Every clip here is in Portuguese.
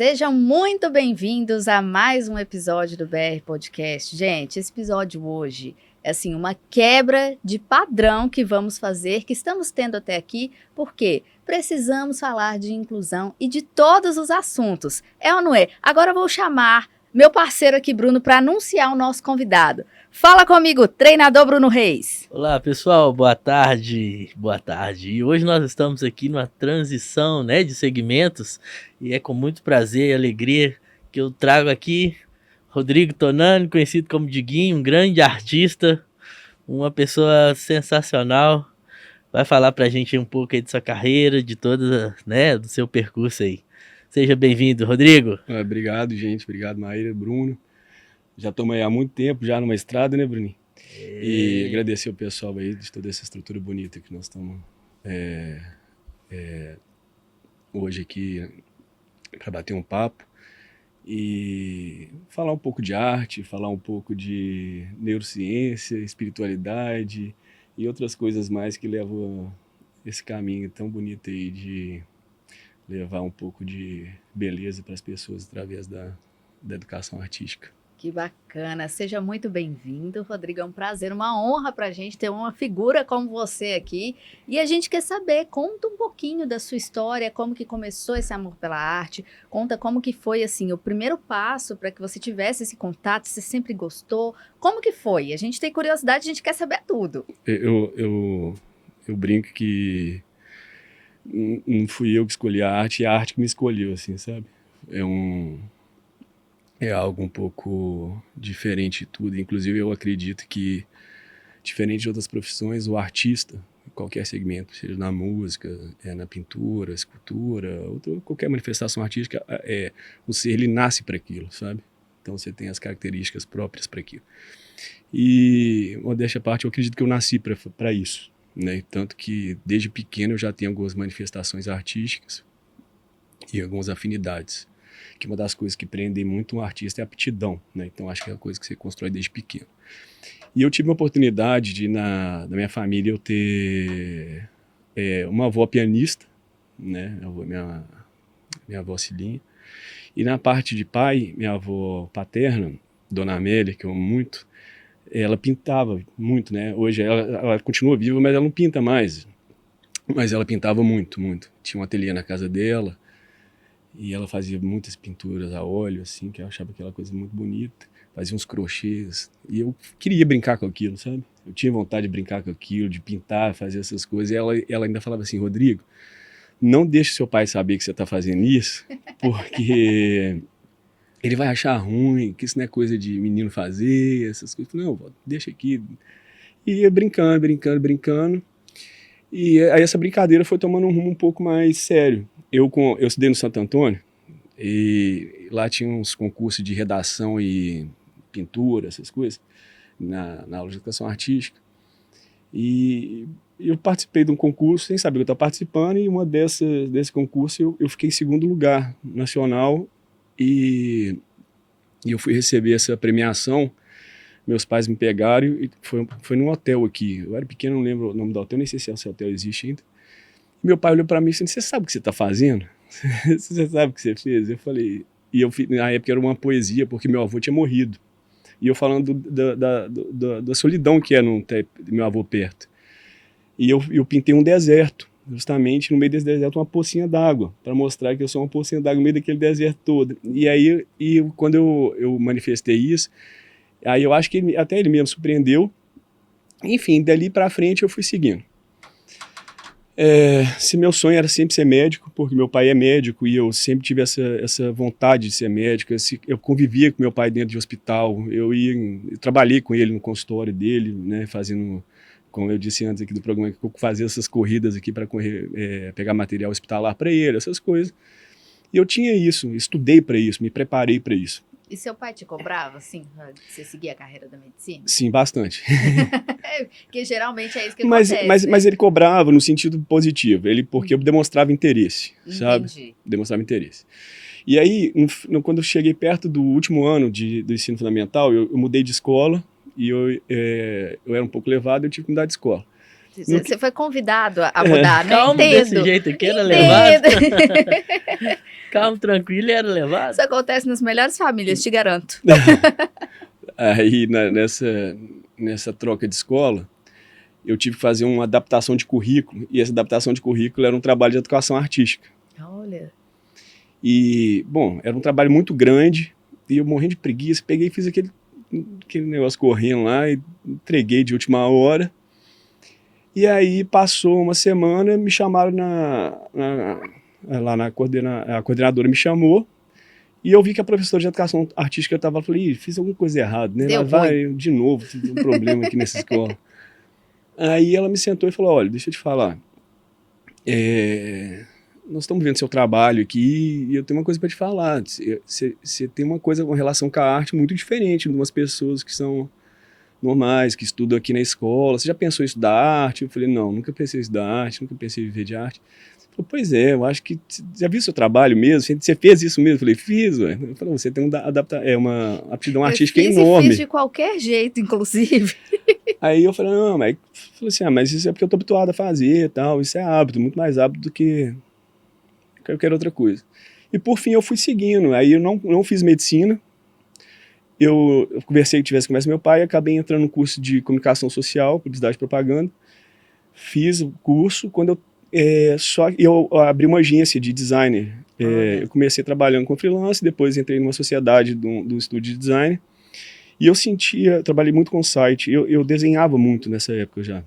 Sejam muito bem-vindos a mais um episódio do BR Podcast. Gente, esse episódio hoje é assim uma quebra de padrão que vamos fazer, que estamos tendo até aqui, porque precisamos falar de inclusão e de todos os assuntos. É ou não é? Agora eu vou chamar meu parceiro aqui, Bruno, para anunciar o nosso convidado. Fala comigo, treinador Bruno Reis. Olá, pessoal, boa tarde. E hoje nós estamos aqui numa transição, de segmentos, e é com muito prazer e alegria que eu trago aqui Rodrigo Tonani, conhecido como Diguinho, um grande artista, uma pessoa sensacional. Vai falar pra gente um pouco aí de sua carreira, de toda, do seu percurso aí. Seja bem-vindo, Rodrigo. Obrigado, gente. Obrigado, Maíra, Bruno. Já estamos aí há muito tempo, já numa estrada, né, Bruninho? E agradecer o pessoal aí de toda essa estrutura bonita que nós estamos hoje aqui para bater um papo e falar um pouco de arte, falar um pouco de neurociência, espiritualidade e outras coisas mais que levam esse caminho tão bonito aí de levar um pouco de beleza para as pessoas através da educação artística. Que bacana, seja muito bem-vindo, Rodrigo, é um prazer, uma honra para a gente ter uma figura como você aqui, e a gente quer saber, conta um pouquinho da sua história, como que começou esse amor pela arte, conta como que foi, assim, o primeiro passo para que você tivesse esse contato, você sempre gostou, como que foi? A gente tem curiosidade, a gente quer saber tudo. Eu brinco que não fui eu que escolhi a arte que me escolheu, assim, sabe? É algo um pouco diferente de tudo. Inclusive, eu acredito que, diferente de outras profissões, o artista, em qualquer segmento, seja na música, na pintura, escultura, qualquer manifestação artística, o ser, ele nasce para aquilo, sabe? Então, você tem as características próprias para aquilo. E, modéstia à parte, eu acredito que eu nasci para isso, né? Tanto que, desde pequeno, eu já tenho algumas manifestações artísticas e algumas afinidades. Que uma das coisas que prendem muito um artista é a aptidão, né? Então acho que é uma coisa que você constrói desde pequeno. E eu tive uma oportunidade de, na minha família, eu ter uma avó pianista, né? Minha avó Cilinha. E na parte de pai, minha avó paterna, Dona Amélia, que eu amo muito, ela pintava muito, né? Hoje ela continua viva, mas ela não pinta mais. Mas ela pintava muito, muito. Tinha um ateliê na casa dela. E ela fazia muitas pinturas a óleo, assim, que eu achava aquela coisa muito bonita. Fazia uns crochês. E eu queria brincar com aquilo, sabe? Eu tinha vontade de brincar com aquilo, de pintar, fazer essas coisas. E ela ainda falava assim, Rodrigo, não deixe seu pai saber que você está fazendo isso, porque ele vai achar ruim, que isso não é coisa de menino fazer, essas coisas. Eu falei, não, deixa aqui. E ia brincando. E aí essa brincadeira foi tomando um rumo um pouco mais sério. Eu estudei no Santo Antônio e lá tinha uns concursos de redação e pintura, essas coisas, na aula de educação artística. E eu participei de um concurso sem saber que eu estava participando, e desse concurso eu fiquei em segundo lugar nacional, e eu fui receber essa premiação. Meus pais me pegaram e foi num hotel aqui. Eu era pequeno, não lembro o nome do hotel, nem sei se esse hotel existe ainda. E meu pai olhou para mim e disse, você sabe o que você está fazendo? Você sabe o que você fez? Eu falei... E na época era uma poesia, porque meu avô tinha morrido. E eu falando da solidão que é não ter meu avô perto. E eu pintei um deserto, justamente no meio desse deserto, uma pocinha d'água, para mostrar que eu sou uma pocinha d'água no meio daquele deserto todo. E aí, quando eu manifestei isso, aí eu acho que até ele mesmo surpreendeu. Enfim, dali para frente eu fui seguindo. Se meu sonho era sempre ser médico, porque meu pai é médico e eu sempre tive essa vontade de ser médico. Eu convivia com meu pai dentro de hospital, eu trabalhei com ele no consultório dele, né, fazendo, como eu disse antes aqui do programa, eu fazia essas corridas aqui para pegar material hospitalar para ele, essas coisas. E eu tinha isso, estudei para isso, me preparei para isso. E seu pai te cobrava, assim, você seguir a carreira da medicina? Sim, bastante. Porque geralmente é isso que acontece. Mas ele cobrava no sentido positivo, porque eu demonstrava interesse, sabe? Entendi. Demonstrava interesse. E aí, quando eu cheguei perto do último ano do ensino fundamental, eu mudei de escola, e eu era um pouco levado, eu tive que mudar de escola. Você foi convidado a mudar, né? Calma, Entendo. desse jeito aqui era Entendo. levado. Calmo, tranquilo, era levado. Isso acontece nas melhores famílias, te garanto. Aí, nessa troca de escola, eu tive que fazer uma adaptação de currículo, e essa adaptação de currículo era um trabalho de educação artística. Olha. E, bom, era um trabalho muito grande, e eu morrendo de preguiça, peguei e fiz aquele negócio correndo lá, e entreguei de última hora. E aí, passou uma semana, me chamaram a coordenadora me chamou, e eu vi que a professora de educação artística estava, falei, fiz alguma coisa errada, né? Deu Ela vai, de novo, tem um problema aqui nessa escola. Aí ela me sentou e falou, olha, deixa eu te falar, nós estamos vendo seu trabalho aqui e eu tenho uma coisa para te falar. Você tem uma relação com a arte muito diferente de umas pessoas que são normais, que estudam aqui na escola. Você já pensou em estudar arte? Eu falei, não, nunca pensei em estudar arte, nunca pensei em viver de arte. Falei, pois é, eu acho que já viu seu trabalho mesmo? Você fez isso mesmo? Eu falei, fiz, ué. Eu falei, você tem uma aptidão artística enorme. Eu fiz de qualquer jeito, inclusive. Aí eu falei, não, mas, mas isso é porque eu tô habituado a fazer e tal, isso é hábito, muito mais hábito do que qualquer outra coisa. E por fim eu fui seguindo, aí eu não fiz medicina, eu conversei com meu pai, acabei entrando no curso de comunicação social, publicidade e propaganda, fiz o curso, quando eu abri uma agência de designer, eu comecei trabalhando com freelance, depois entrei numa sociedade do estúdio de design, e eu trabalhei muito com site, eu desenhava muito nessa época já,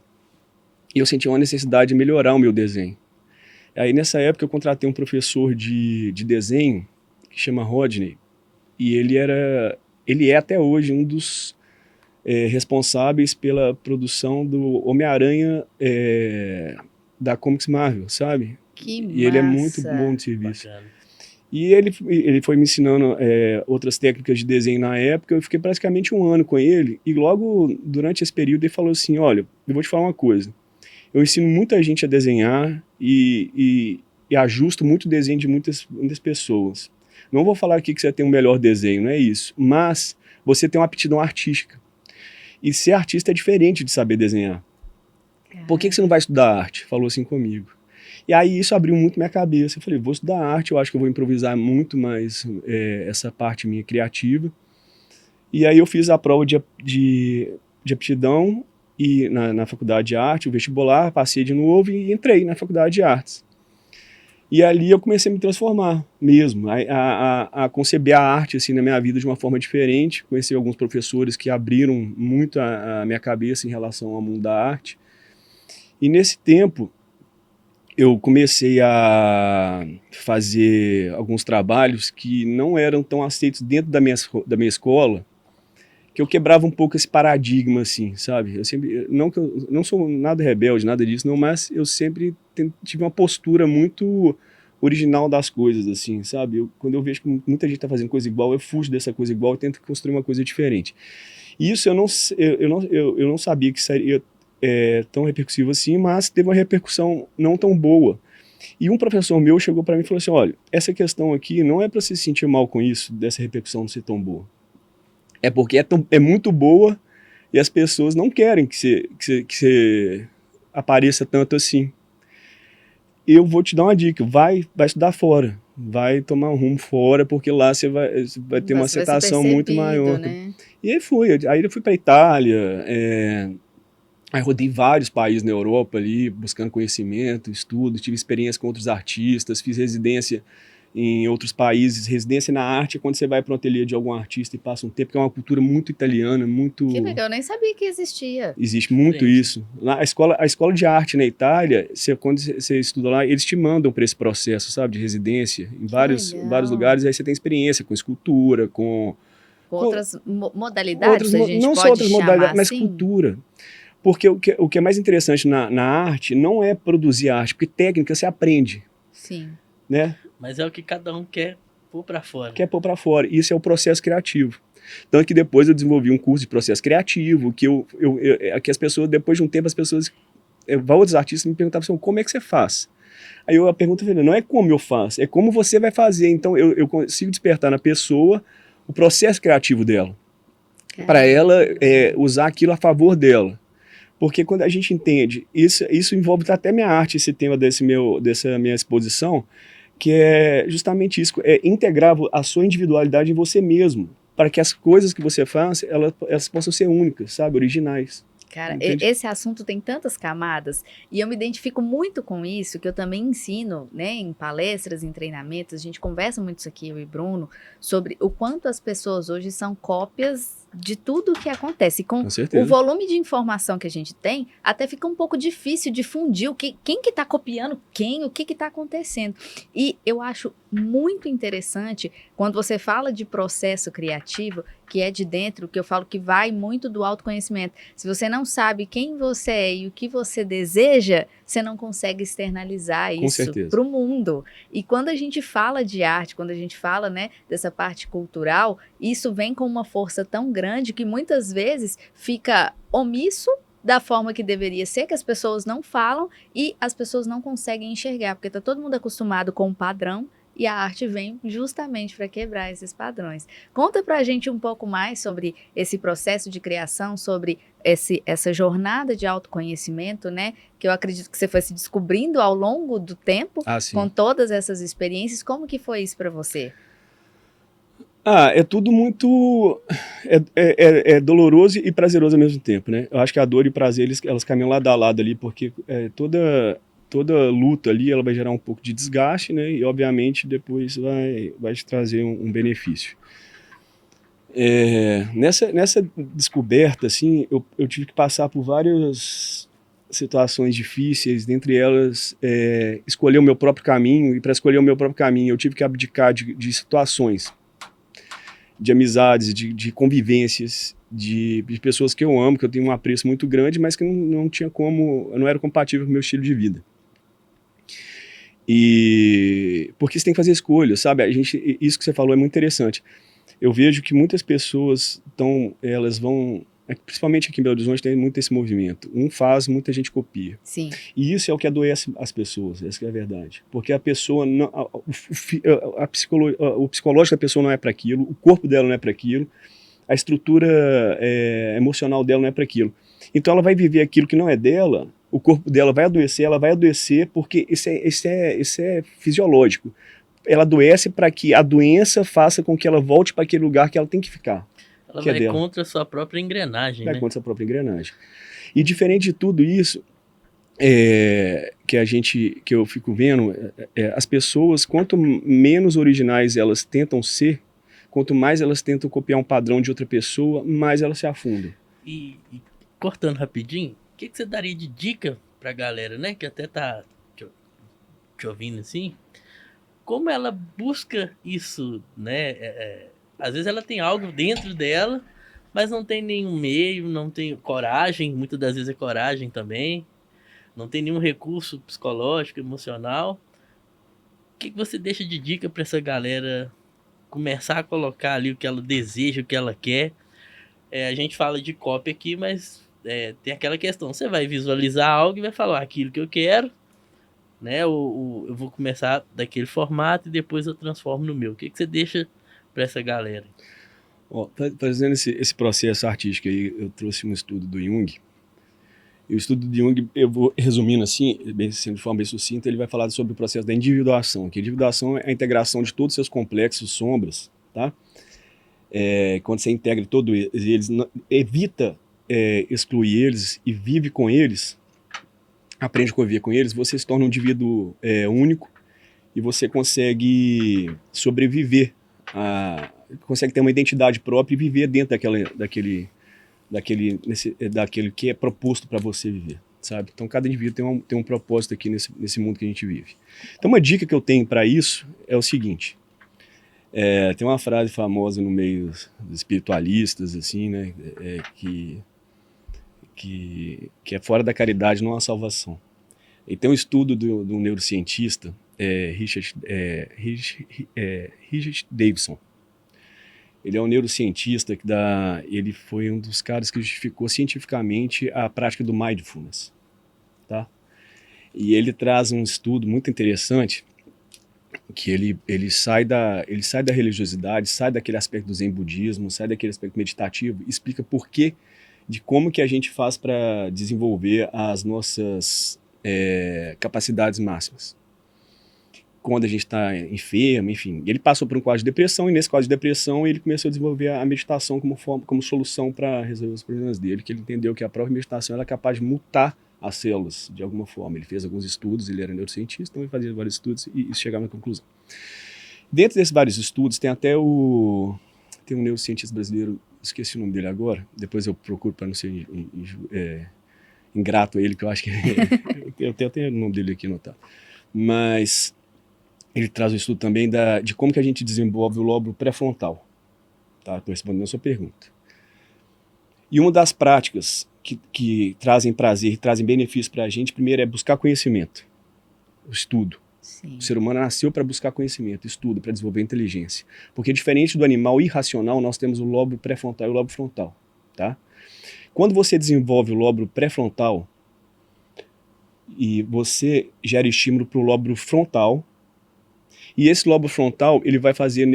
e eu sentia uma necessidade de melhorar o meu desenho. Aí nessa época eu contratei um professor de desenho, que chama Rodney, e ele é até hoje um dos responsáveis pela produção do Homem-Aranha da Comics Marvel, sabe? Que massa. E ele é muito bom de serviço. Bacana. E ele foi me ensinando outras técnicas de desenho na época, eu fiquei praticamente um ano com ele, e logo durante esse período ele falou assim, olha, eu vou te falar uma coisa, eu ensino muita gente a desenhar e ajusto muito o desenho de muitas pessoas. Não vou falar aqui que você tem um melhor desenho, não é isso, mas você tem uma aptidão artística. E ser artista é diferente de saber desenhar. Por que você não vai estudar arte? Falou assim comigo. E aí isso abriu muito minha cabeça. Eu falei, vou estudar arte, eu acho que eu vou improvisar muito mais essa parte minha criativa. E aí eu fiz a prova de aptidão e na faculdade de arte, o vestibular, passei de novo e entrei na faculdade de artes. E ali eu comecei a me transformar mesmo, a conceber a arte assim, na minha vida de uma forma diferente. Conheci alguns professores que abriram muito a minha cabeça em relação ao mundo da arte. E nesse tempo eu comecei a fazer alguns trabalhos que não eram tão aceitos dentro da minha escola, que eu quebrava um pouco esse paradigma, assim, sabe? Eu não sou nada rebelde, nada disso, não, mas eu sempre tive uma postura muito original das coisas, assim, sabe? Quando eu vejo que muita gente está fazendo coisa igual, eu fujo dessa coisa igual e tento construir uma coisa diferente. E isso eu não sabia que seria tão repercussivo assim, mas teve uma repercussão não tão boa. E um professor meu chegou para mim e falou assim, olha, essa questão aqui não é para se sentir mal com isso, dessa repercussão não ser tão boa. É porque é muito boa e as pessoas não querem que você apareça tanto assim. Eu vou te dar uma dica, vai estudar fora, vai tomar um rumo fora, porque lá você vai ter uma aceitação muito maior. Né? E aí eu fui para a Itália, aí rodei vários países na Europa ali, buscando conhecimento, estudo, tive experiência com outros artistas, fiz residência em outros países. Residência na arte é quando você vai para um ateliê de algum artista e passa um tempo, que é uma cultura muito italiana, muito... Que legal, eu nem sabia que existia. Existe muito isso. A escola de arte na Itália, quando você estuda lá, eles te mandam para esse processo, sabe, de residência, em vários lugares, aí você tem experiência com escultura, com outras modalidades, a gente não pode só outras modalidades, mas assim? cultura. Porque o que é mais interessante na arte não é produzir arte, porque técnica você aprende. Sim. Né? Mas é o que cada um quer pôr para fora. Quer pôr para fora. Isso é o processo criativo. Tanto que depois eu desenvolvi um curso de processo criativo, que as pessoas, depois de um tempo, outros artistas me perguntavam assim, como é que você faz? Aí a pergunta não é como eu faço, é como você vai fazer. Então eu consigo despertar na pessoa o processo criativo dela, para ela usar aquilo a favor dela. Porque quando a gente entende, isso envolve até minha arte, esse tema dessa minha exposição, que é justamente isso, é integrar a sua individualidade em você mesmo, para que as coisas que você faz, elas possam ser únicas, sabe, originais. Cara, Entende? esse assunto tem tantas camadas e eu me identifico muito com isso, que eu também ensino, né, em palestras, em treinamentos, a gente conversa muito isso aqui, eu e Bruno, sobre o quanto as pessoas hoje são cópias de tudo o que acontece. E com Com o certeza. volume de informação que a gente tem, até fica um pouco difícil de fundir quem que está copiando quem, o que está acontecendo. E eu acho muito interessante quando você fala de processo criativo, que é de dentro, que eu falo que vai muito do autoconhecimento. Se você não sabe quem você é e o que você deseja, você não consegue externalizar Com isso certeza. para o mundo. E quando a gente fala de arte, quando a gente fala, né, dessa parte cultural, isso vem com uma força tão grande que muitas vezes fica omisso da forma que deveria ser, que as pessoas não falam e as pessoas não conseguem enxergar, porque está todo mundo acostumado com um padrão e a arte vem justamente para quebrar esses padrões. Conta pra gente um pouco mais sobre esse processo de criação, sobre essa jornada de autoconhecimento, né? Que eu acredito que você foi se descobrindo ao longo do tempo, com todas essas experiências. Como que foi isso para você? É tudo muito... É doloroso e prazeroso ao mesmo tempo, né? Eu acho que a dor e o prazer, elas caminham lado a lado ali, porque toda luta ali, ela vai gerar um pouco de desgaste, né? E, obviamente, depois vai te trazer um benefício. Nessa descoberta, assim, eu tive que passar por várias situações difíceis, dentre elas, escolher o meu próprio caminho, e para escolher o meu próprio caminho, eu tive que abdicar de situações, de amizades, de convivências, de pessoas que eu amo, que eu tenho um apreço muito grande, mas que não era compatível com o meu estilo de vida. E porque você tem que fazer escolhas, sabe? Isso que você falou é muito interessante. Eu vejo que muitas pessoas principalmente aqui em Belo Horizonte tem muito esse movimento. Um faz, muita gente copia. Sim. E isso é o que adoece as pessoas, essa que é a verdade. Porque a pessoa, o psicológico da pessoa não é para aquilo, o corpo dela não é para aquilo, a estrutura emocional dela não é para aquilo. Então ela vai viver aquilo que não é dela, o corpo dela vai adoecer, ela vai adoecer porque isso é fisiológico. Ela adoece para que a doença faça com que ela volte para aquele lugar que ela tem que ficar. Ela vai contra a sua própria engrenagem, vai contra a própria engrenagem. E diferente de tudo isso, que eu fico vendo, as pessoas, quanto menos originais elas tentam ser, quanto mais elas tentam copiar um padrão de outra pessoa, mais elas se afundam. E cortando rapidinho, o que você daria de dica pra galera, né, que até tá te ouvindo assim, como ela busca isso, né? Às vezes ela tem algo dentro dela, mas não tem nenhum meio, não tem coragem, muitas das vezes é coragem também, não tem nenhum recurso psicológico, emocional. O que você deixa de dica para essa galera começar a colocar ali o que ela deseja, o que ela quer? A gente fala de cópia aqui, mas tem aquela questão, você vai visualizar algo e vai falar aquilo que eu quero, né? Eu vou começar daquele formato e depois eu transformo no meu. O que você deixa para essa galera? Fazendo esse processo artístico aí, eu trouxe um estudo do Jung. E o estudo de Jung, eu vou resumindo assim, de forma bem sucinta, ele vai falar sobre o processo da individuação, que a individuação é a integração de todos os seus complexos, sombras, tá? Quando você integra todos eles, evita excluir eles e vive com eles, aprende a conviver com eles, você se torna um indivíduo único e você consegue sobreviver, consegue ter uma identidade própria e viver dentro daquele que é proposto para você viver, sabe? Então cada indivíduo tem um propósito aqui nesse mundo que a gente vive. Então uma dica que eu tenho para isso é o seguinte, tem uma frase famosa no meio dos espiritualistas, assim, né, que é fora da caridade não há salvação. E tem um estudo do neurocientista, Richard Davidson. Ele é um neurocientista ele foi um dos caras que justificou cientificamente a prática do mindfulness, tá? E ele traz um estudo muito interessante que ele sai da religiosidade, sai daquele aspecto do zen budismo, sai daquele aspecto meditativo, e explica por que de como que a gente faz para desenvolver as nossas capacidades máximas. Quando a gente está enfermo, enfim. Ele passou por um quadro de depressão, e nesse quadro de depressão ele começou a desenvolver a meditação como solução para resolver os problemas dele, que ele entendeu que a própria meditação era capaz de mutar as células de alguma forma. Ele fez alguns estudos, ele era neurocientista, então ele fazia vários estudos e isso chegava na conclusão. Dentro desses vários estudos, tem até um neurocientista brasileiro, esqueci o nome dele agora, depois eu procuro para não ser ingrato a ele, que eu acho que eu tenho o nome dele aqui anotado. Mas ele traz um estudo também de como que a gente desenvolve o lóbulo pré-frontal. Tá? Estou respondendo a sua pergunta. E uma das práticas que trazem prazer e trazem benefício para a gente, primeiro é buscar conhecimento, o estudo. Sim. O ser humano nasceu para buscar conhecimento, estudo, para desenvolver inteligência. Porque diferente do animal irracional, nós temos o lóbulo pré-frontal e o lóbulo frontal. Tá? Quando você desenvolve o lóbulo pré-frontal e você gera estímulo para o lóbulo frontal, e esse lóbulo frontal ele vai fazer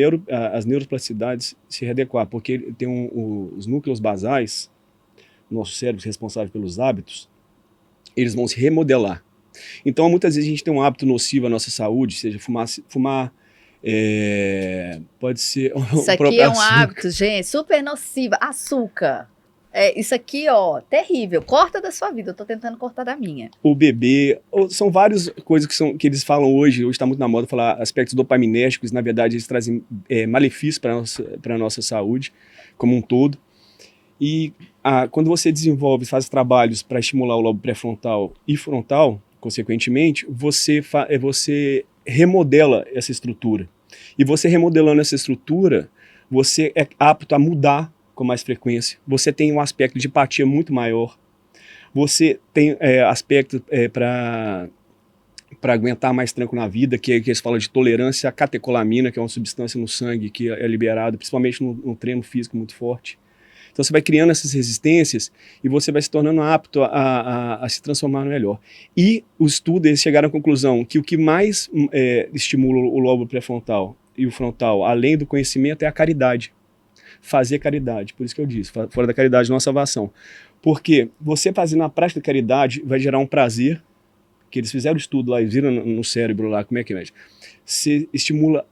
as neuroplasticidades se readequar, porque ele tem os núcleos basais, nosso cérebro responsável pelos hábitos, eles vão se remodelar. Então, muitas vezes a gente tem um hábito nocivo à nossa saúde, seja fumar pode ser... Isso aqui é um hábito, gente, super nocivo. Açúcar. Isso aqui, ó, terrível. Corta da sua vida, eu tô tentando cortar da minha. O bebê, são várias coisas que eles falam hoje está muito na moda falar aspectos dopaminérgicos, na verdade eles trazem malefícios para a nossa saúde como um todo. E quando você faz trabalhos para estimular o lobo pré-frontal e frontal, consequentemente, você remodela essa estrutura. E você remodelando essa estrutura, você é apto a mudar com mais frequência. Você tem um aspecto de empatia muito maior. Você tem aspecto para aguentar mais tranco na vida, que eles falam de tolerância à catecolamina, que é uma substância no sangue que é liberada, principalmente no treino físico muito forte. Então você vai criando essas resistências e você vai se tornando apto a se transformar no melhor. E os estudos eles chegaram à conclusão que o que mais estimula o lóbulo pré-frontal e o frontal, além do conhecimento, é a caridade. Fazer caridade, por isso que eu disse, fora da caridade não há salvação. Porque você fazendo a prática da caridade vai gerar um prazer, que eles fizeram o estudo lá e viram no cérebro lá, como é que é? Você estimula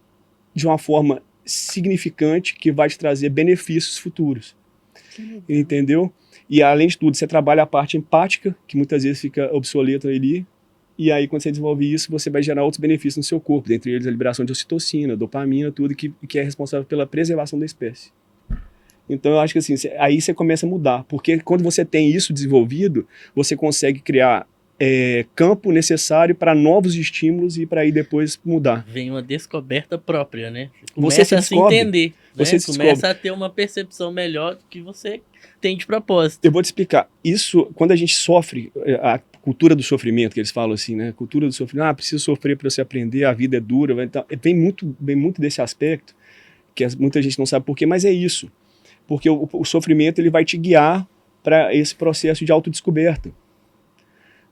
de uma forma significante que vai te trazer benefícios futuros. Entendeu? E além de tudo, você trabalha a parte empática, que muitas vezes fica obsoleta ali, e aí quando você desenvolve isso, você vai gerar outros benefícios no seu corpo, dentre eles a liberação de ocitocina, dopamina, tudo que é responsável pela preservação da espécie. Então eu acho que assim, aí você começa a mudar, porque quando você tem isso desenvolvido, você consegue criar campo necessário para novos estímulos e para aí depois mudar. Vem uma descoberta própria, né? Você se descobre, entender, né? Você se começa descobre. a ter uma percepção melhor do que você tem de propósito. Eu vou te explicar. Isso, quando a gente sofre, a cultura do sofrimento, que eles falam assim, né? Cultura do sofrimento, preciso sofrer para você aprender, a vida é dura. Então, vem muito desse aspecto, que muita gente não sabe por quê, mas é isso. Porque o sofrimento ele vai te guiar para esse processo de autodescoberta.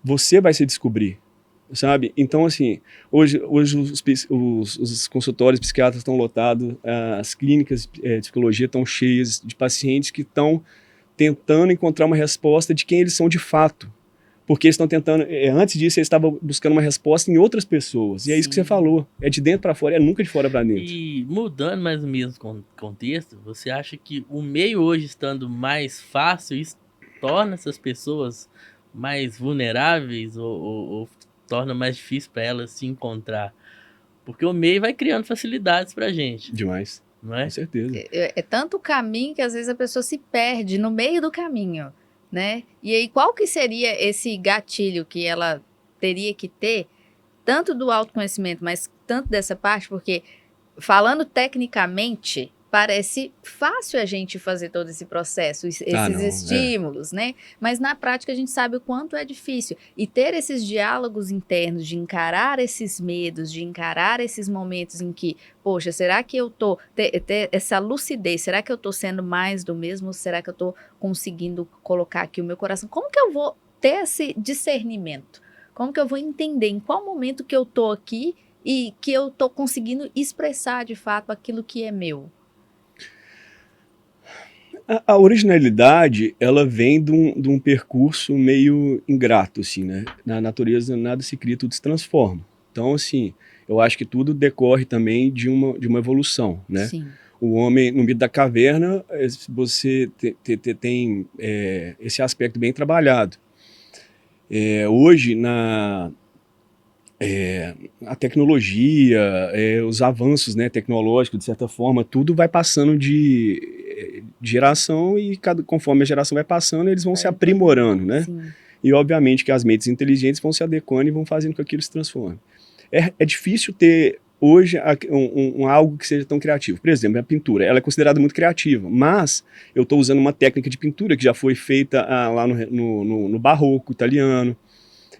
Você vai se descobrir, sabe? Então, assim, hoje os consultórios psiquiatras estão lotados, as clínicas de psicologia estão cheias de pacientes que estão tentando encontrar uma resposta de quem eles são de fato. Porque eles estão tentando, antes disso, eles estavam buscando uma resposta em outras pessoas. E é isso que você falou, é de dentro para fora, é nunca de fora para dentro. E mudando mais o mesmo contexto, você acha que o meio hoje estando mais fácil, isso torna essas pessoas mais vulneráveis ou torna mais difícil para elas se encontrar? Porque o meio vai criando facilidades pra gente. Demais, não é? Com certeza. É tanto caminho que às vezes a pessoa se perde no meio do caminho, né? E aí qual que seria esse gatilho que ela teria que ter, tanto do autoconhecimento, mas tanto dessa parte, porque falando tecnicamente, parece fácil a gente fazer todo esse processo, esses estímulos, né? Mas na prática a gente sabe o quanto é difícil. E ter esses diálogos internos, de encarar esses medos, de encarar esses momentos em que, poxa, será que eu tô, ter essa lucidez, será que eu tô sendo mais do mesmo? Será que eu tô conseguindo colocar aqui o meu coração? Como que eu vou ter esse discernimento? Como que eu vou entender em qual momento que eu tô aqui e que eu tô conseguindo expressar de fato aquilo que é meu? A originalidade, ela vem de um percurso meio ingrato, assim, né? Na natureza nada se cria, tudo se transforma. Então, assim, eu acho que tudo decorre também de uma evolução, né? Sim. O homem, no mito da caverna, você tem esse aspecto bem trabalhado. Hoje, a tecnologia, os avanços, né, tecnológicos, de certa forma, tudo vai passando de geração e conforme a geração vai passando, eles vão se aprimorando, né? Sim. E obviamente que as mentes inteligentes vão se adequando e vão fazendo com que aquilo se transforme. É difícil ter hoje algo que seja tão criativo. Por exemplo, a pintura, ela é considerada muito criativa, mas eu estou usando uma técnica de pintura que já foi feita lá no barroco italiano.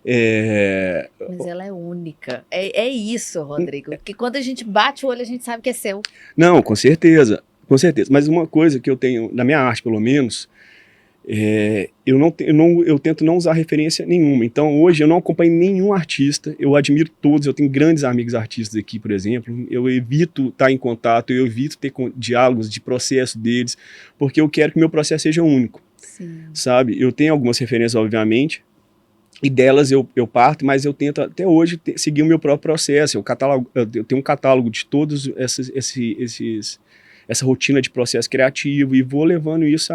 Mas ela é única. É isso, Rodrigo. Porque quando a gente bate o olho, a gente sabe que é seu. Não, com certeza, com certeza. Mas uma coisa que eu tenho, na minha arte pelo menos, eu tento não usar referência nenhuma. Então hoje eu não acompanho nenhum artista, eu admiro todos, eu tenho grandes amigos artistas aqui, por exemplo, eu evito estar em contato, eu evito ter diálogos de processo deles, porque eu quero que meu processo seja único. Sim. Sabe? Eu tenho algumas referências, obviamente, e delas eu parto, mas eu tento até hoje seguir o meu próprio processo. Eu tenho um catálogo de todos essa rotina de processo criativo e vou levando isso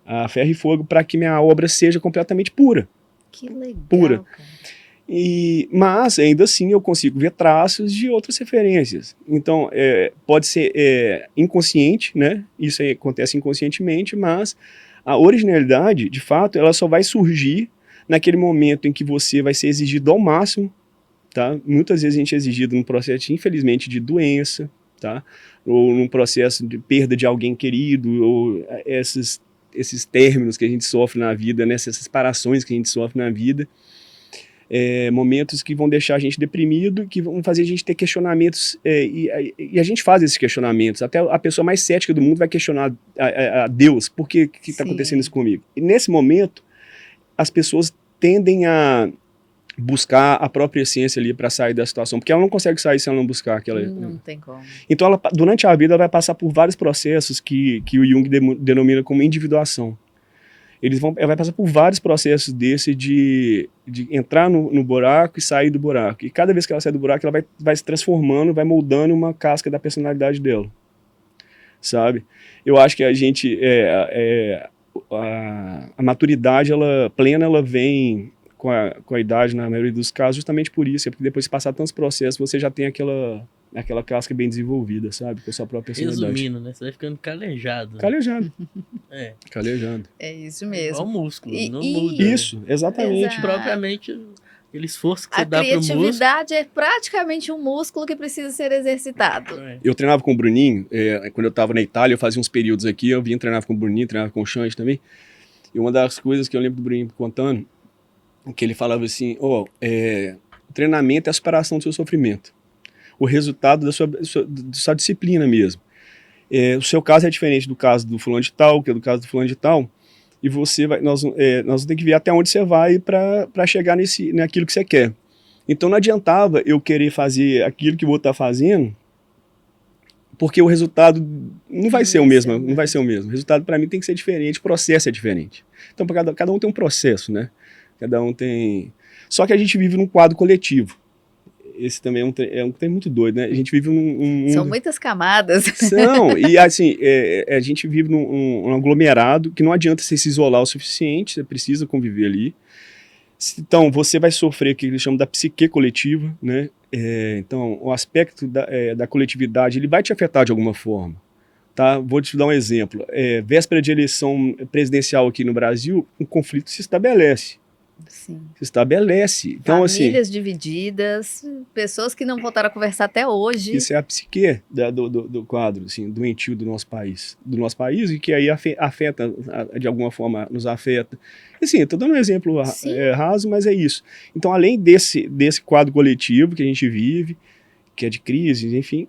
a ferro e fogo para que minha obra seja completamente pura. Que legal, pura. Cara. Mas ainda assim eu consigo ver traços de outras referências. Então pode ser inconsciente, né? Isso aí acontece inconscientemente, mas a originalidade, de fato, ela só vai surgir naquele momento em que você vai ser exigido ao máximo, tá? Muitas vezes a gente é exigido num processo, infelizmente, de doença, tá? Ou num processo de perda de alguém querido, ou esses términos que a gente sofre na vida, né? Essas separações que a gente sofre na vida, momentos que vão deixar a gente deprimido, que vão fazer a gente ter questionamentos, e a gente faz esses questionamentos, até a pessoa mais cética do mundo vai questionar a Deus, por que está acontecendo isso comigo? E nesse momento, as pessoas tendem a buscar a própria essência ali para sair da situação, porque ela não consegue sair se ela não buscar aquela... Não tem como. Então, durante a vida, ela vai passar por vários processos que o Jung denomina como individuação. Ela vai passar por vários processos desse de entrar no buraco e sair do buraco. E cada vez que ela sai do buraco, ela vai se transformando, vai moldando uma casca da personalidade dela. Sabe? Eu acho que a gente... a maturidade plena, ela vem com a idade, na maioria dos casos, justamente por isso. É porque depois de passar tantos processos, você já tem aquela casca bem desenvolvida, sabe? Com a sua própria personalidade. Resumindo, né? Você vai ficando calejado. Calejado. Calejado. É isso mesmo. Igual músculo, não muda. Isso, exatamente. Exato. Propriamente aquele esforço que você dá pro músculo. A criatividade é praticamente um músculo que precisa ser exercitado. Eu treinava com o Bruninho, quando eu estava na Itália, eu fazia uns períodos aqui, eu vinha treinar com o Bruninho, treinava com o Xande também. E uma das coisas que eu lembro do Bruninho contando, que ele falava assim, o treinamento é a superação do seu sofrimento. O resultado da sua disciplina mesmo. O seu caso é diferente do caso do fulano de tal, que é do caso do fulano de tal, e nós vamos ter que ver até onde você vai para chegar naquilo que você quer. Então não adiantava eu querer fazer aquilo que o outro está fazendo, porque o resultado não vai ser o mesmo, não vai ser o mesmo. O resultado para mim tem que ser diferente, o processo é diferente. Então cada um tem um processo, né? Cada um tem... Só que a gente vive num quadro coletivo. Esse também é um trem muito doido, né? A gente vive num... São muitas camadas. São, e assim, a gente vive num aglomerado que não adianta você se isolar o suficiente, você precisa conviver ali. Então, você vai sofrer o que eles chamam da psique coletiva, né? Então, o aspecto da coletividade, ele vai te afetar de alguma forma. Tá? Vou te dar um exemplo. Véspera de eleição presidencial aqui no Brasil, um conflito se estabelece. Sim. Se estabelece. Então, famílias assim, divididas, pessoas que não voltaram a conversar até hoje. Isso é a psique do quadro, assim, doentio do nosso país. E que aí afeta, de alguma forma, nos afeta. Assim, estou dando um exemplo raso, mas é isso. Então, além desse quadro coletivo que a gente vive, que é de crise, enfim,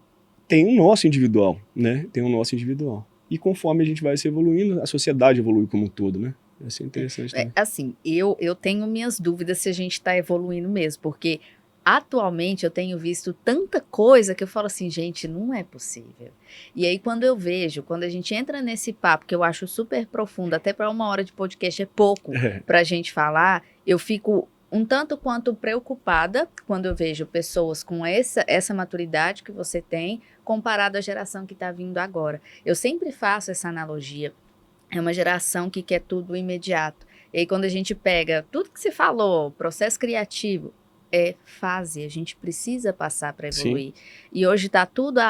tem um nosso individual, né? Tem um nosso individual. E conforme a gente vai se evoluindo, a sociedade evolui como um todo, né? Isso é interessante também. Assim, eu tenho minhas dúvidas se a gente está evoluindo mesmo, porque atualmente eu tenho visto tanta coisa que eu falo assim, gente, não é possível. E aí quando a gente entra nesse papo, que eu acho super profundo, até para 1 hora de podcast é pouco para a gente falar, eu fico um tanto quanto preocupada quando eu vejo pessoas com essa maturidade que você tem, comparado à geração que está vindo agora. Eu sempre faço essa analogia. É uma geração que quer tudo imediato. E aí, quando a gente pega tudo que você falou, processo criativo, é fase, a gente precisa passar para evoluir. Sim. E hoje está tudo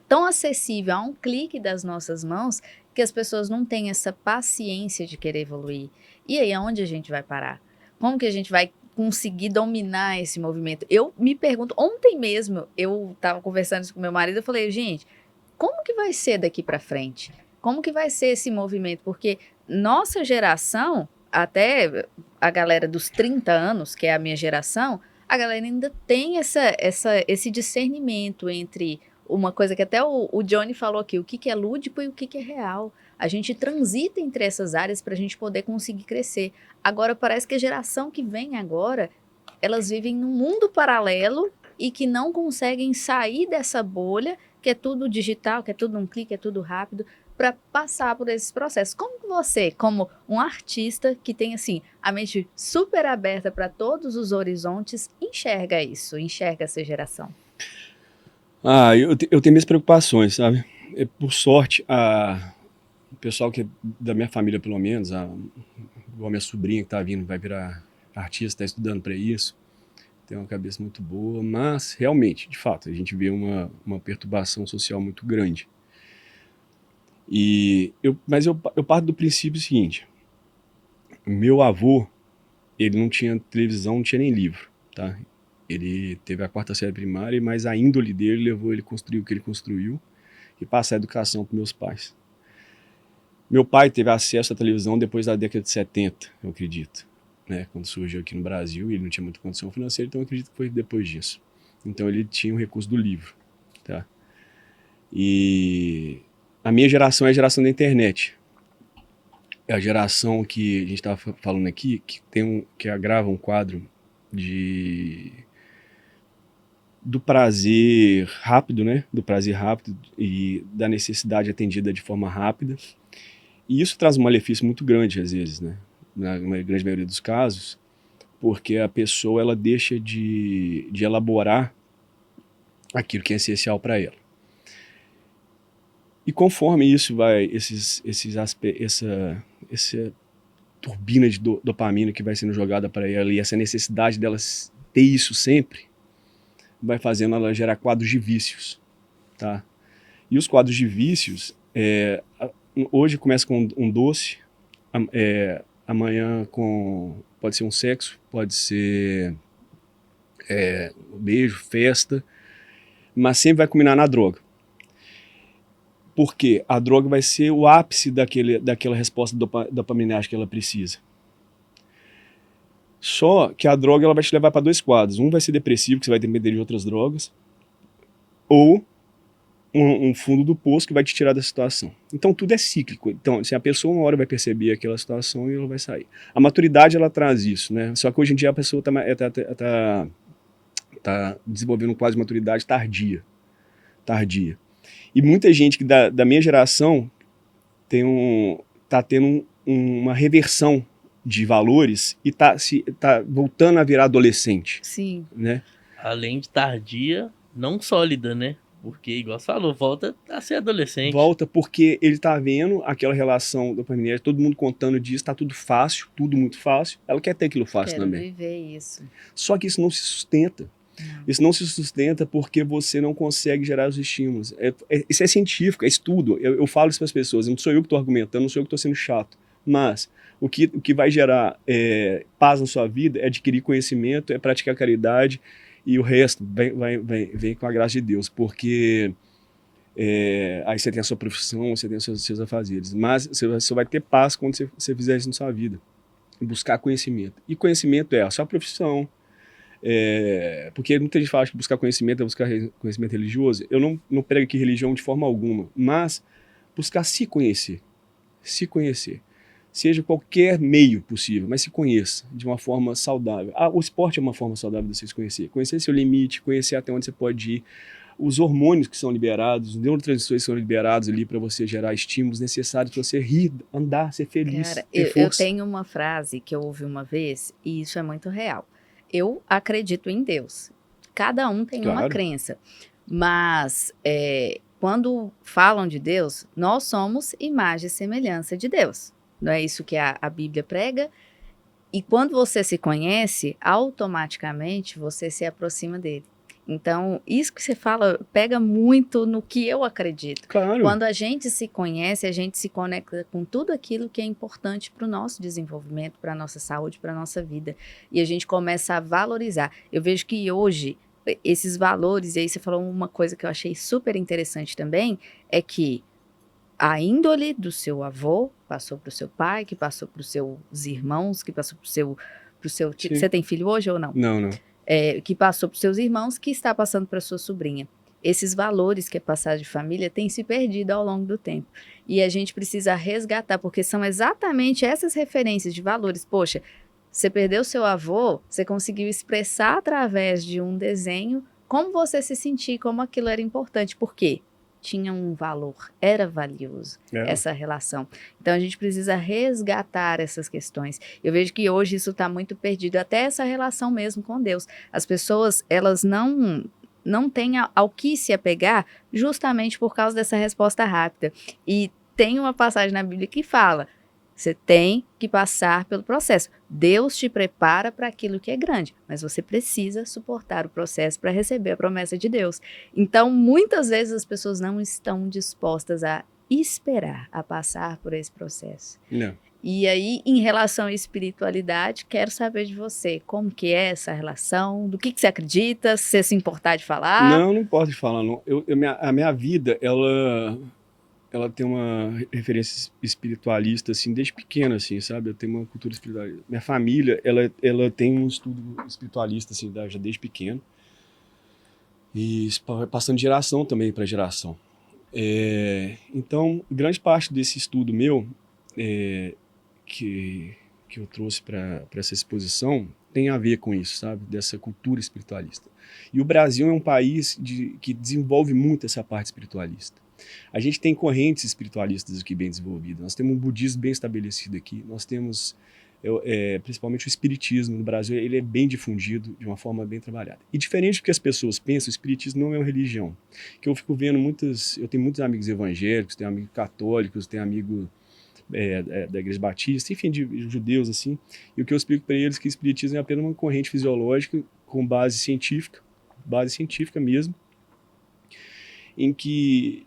tão acessível a um clique das nossas mãos que as pessoas não têm essa paciência de querer evoluir. E aí, aonde a gente vai parar? Como que a gente vai conseguir dominar esse movimento? Eu me pergunto, ontem mesmo eu estava conversando isso com meu marido, eu falei, gente, como que vai ser daqui para frente? Como que vai ser esse movimento? Porque nossa geração, até a galera dos 30 anos, que é a minha geração, a galera ainda tem esse discernimento entre uma coisa que até o Johnny falou aqui, o que é lúdico e o que é real. A gente transita entre essas áreas para a gente poder conseguir crescer. Agora, parece que a geração que vem agora, elas vivem num mundo paralelo e que não conseguem sair dessa bolha, que é tudo digital, que é tudo um clique, é tudo rápido, para passar por esses processos. Como que você, como um artista que tem assim a mente super aberta para todos os horizontes, enxerga isso, enxerga essa geração? Eu tenho minhas preocupações, sabe? Por sorte, o pessoal que é da minha família, pelo menos, igual minha sobrinha que está vindo, vai virar artista, está estudando para isso, tem uma cabeça muito boa, mas realmente, de fato, a gente vê uma perturbação social muito grande. Mas eu parto do princípio seguinte: meu avô, ele não tinha televisão, não tinha nem livro, tá? Ele teve a 4ª série primária, mas a índole dele levou ele a construir o que ele construiu e passar a educação para meus pais. Meu pai teve acesso à televisão depois da década de 70, eu acredito, né? Quando surgiu aqui no Brasil, ele não tinha muita condição financeira, então eu acredito que foi depois disso. Então ele tinha o recurso do livro, tá? E a minha geração é a geração da internet. É a geração que a gente estava falando aqui, que agrava um quadro do prazer rápido, né? Do prazer rápido e da necessidade atendida de forma rápida. E isso traz um malefício muito grande, às vezes, né? Na grande maioria dos casos, porque a pessoa ela deixa de elaborar aquilo que é essencial para ela. E conforme isso vai, essa turbina de dopamina que vai sendo jogada para ela e essa necessidade dela ter isso sempre, vai fazendo ela gerar quadros de vícios, tá? E os quadros de vícios, hoje começa com um doce, amanhã pode ser um sexo, pode ser um beijo, festa, mas sempre vai culminar na droga. Porque a droga vai ser o ápice daquela resposta dopaminérgica que ela precisa. Só que a droga ela vai te levar para 2 quadros. Um vai ser depressivo, que você vai depender de outras drogas, ou um fundo do poço que vai te tirar da situação. Então tudo é cíclico. Então a pessoa uma hora vai perceber aquela situação e ela vai sair. A maturidade ela traz isso, né? Só que hoje em dia a pessoa tá desenvolvendo um quadro de maturidade tardia. E muita gente que da minha geração tá tendo uma reversão de valores e tá voltando a virar adolescente. Sim. Né? Além de tardia, não sólida, né? Porque, igual você falou, volta a ser adolescente. Volta porque ele tá vendo aquela relação dopaminética, todo mundo contando disso, tá tudo fácil, tudo muito fácil. Ela quer ter aquilo fácil também. Quero viver isso. Só que isso não se sustenta. Isso não se sustenta porque você não consegue gerar os estímulos. Isso é científico, é estudo. Eu falo isso para as pessoas. Não sou eu que estou argumentando, não sou eu que estou sendo chato. Mas o que vai gerar paz na sua vida é adquirir conhecimento, é praticar caridade e o resto vem com a graça de Deus. Porque aí você tem a sua profissão, você tem os seus afazeres. Mas você vai ter paz quando você fizer isso na sua vida. Buscar conhecimento. E conhecimento é a sua profissão. Porque muita gente fala que buscar conhecimento é buscar conhecimento religioso. Eu não prego aqui religião de forma alguma, mas buscar se conhecer. seja qualquer meio possível, mas se conheça de uma forma saudável. O esporte é uma forma saudável de você se conhecer. Conhecer seu limite, conhecer até onde você pode ir. Os hormônios que são liberados, os neurotransmissores que são liberados ali para você gerar estímulos necessários para você rir, andar, ser feliz, Cara, ter eu força. tenho uma frase que eu ouvi uma vez, e isso é muito real. Eu acredito em Deus. Cada um tem uma Claro. crença. Mas quando falam de Deus, nós somos imagem e semelhança de Deus. Não é isso que a Bíblia prega? E quando você se conhece, automaticamente você se aproxima dele. Então, isso que você fala pega muito no que eu acredito. Claro. Quando a gente se conhece, a gente se conecta com tudo aquilo que é importante para o nosso desenvolvimento, para a nossa saúde, para a nossa vida. E a gente começa a valorizar. Eu vejo que hoje, esses valores, e aí você falou uma coisa que eu achei super interessante também, é que a índole do seu avô passou para o seu pai, que passou para os seus irmãos, que passou para o seu... Sim. Você tem filho hoje ou não? Não. Que passou para os seus irmãos, que está passando para sua sobrinha. Esses valores que é passado de família têm se perdido ao longo do tempo. E a gente precisa resgatar, porque são exatamente essas referências de valores. Poxa, você perdeu seu avô, você conseguiu expressar através de um desenho como você se sentia, como aquilo era importante. Por quê? Tinha um valor, era valioso essa relação. Então a gente precisa resgatar essas questões. Eu vejo que hoje isso está muito perdido, até essa relação mesmo com Deus. As pessoas, elas não têm ao que se apegar justamente por causa dessa resposta rápida. E tem uma passagem na Bíblia que fala: você tem que passar pelo processo. Deus te prepara para aquilo que é grande, mas você precisa suportar o processo para receber a promessa de Deus. Então, muitas vezes as pessoas não estão dispostas a esperar, a passar por esse processo. Não. E aí, em relação à espiritualidade, quero saber de você, como que é essa relação, do que você acredita, se você se importar de falar. Não importa de falar, não. A minha vida, ela tem uma referência espiritualista, assim, desde pequena, assim, sabe? Eu tenho uma cultura espiritualista. Minha família, ela tem um estudo espiritualista, assim, já desde pequeno. E passando de geração também para geração. Então, grande parte desse estudo meu, que eu trouxe para essa exposição, tem a ver com isso, sabe? Dessa cultura espiritualista. E o Brasil é um país que desenvolve muito essa parte espiritualista. A gente tem correntes espiritualistas aqui bem desenvolvidas, nós temos um budismo bem estabelecido aqui, nós temos principalmente o espiritismo no Brasil, ele é bem difundido de uma forma bem trabalhada. E diferente do que as pessoas pensam, o espiritismo não é uma religião. Que eu fico vendo eu tenho muitos amigos evangélicos, tenho amigos católicos, tenho amigos da Igreja Batista, enfim, de judeus, assim, e o que eu explico para eles é que o espiritismo é apenas uma corrente fisiológica com base científica mesmo, em que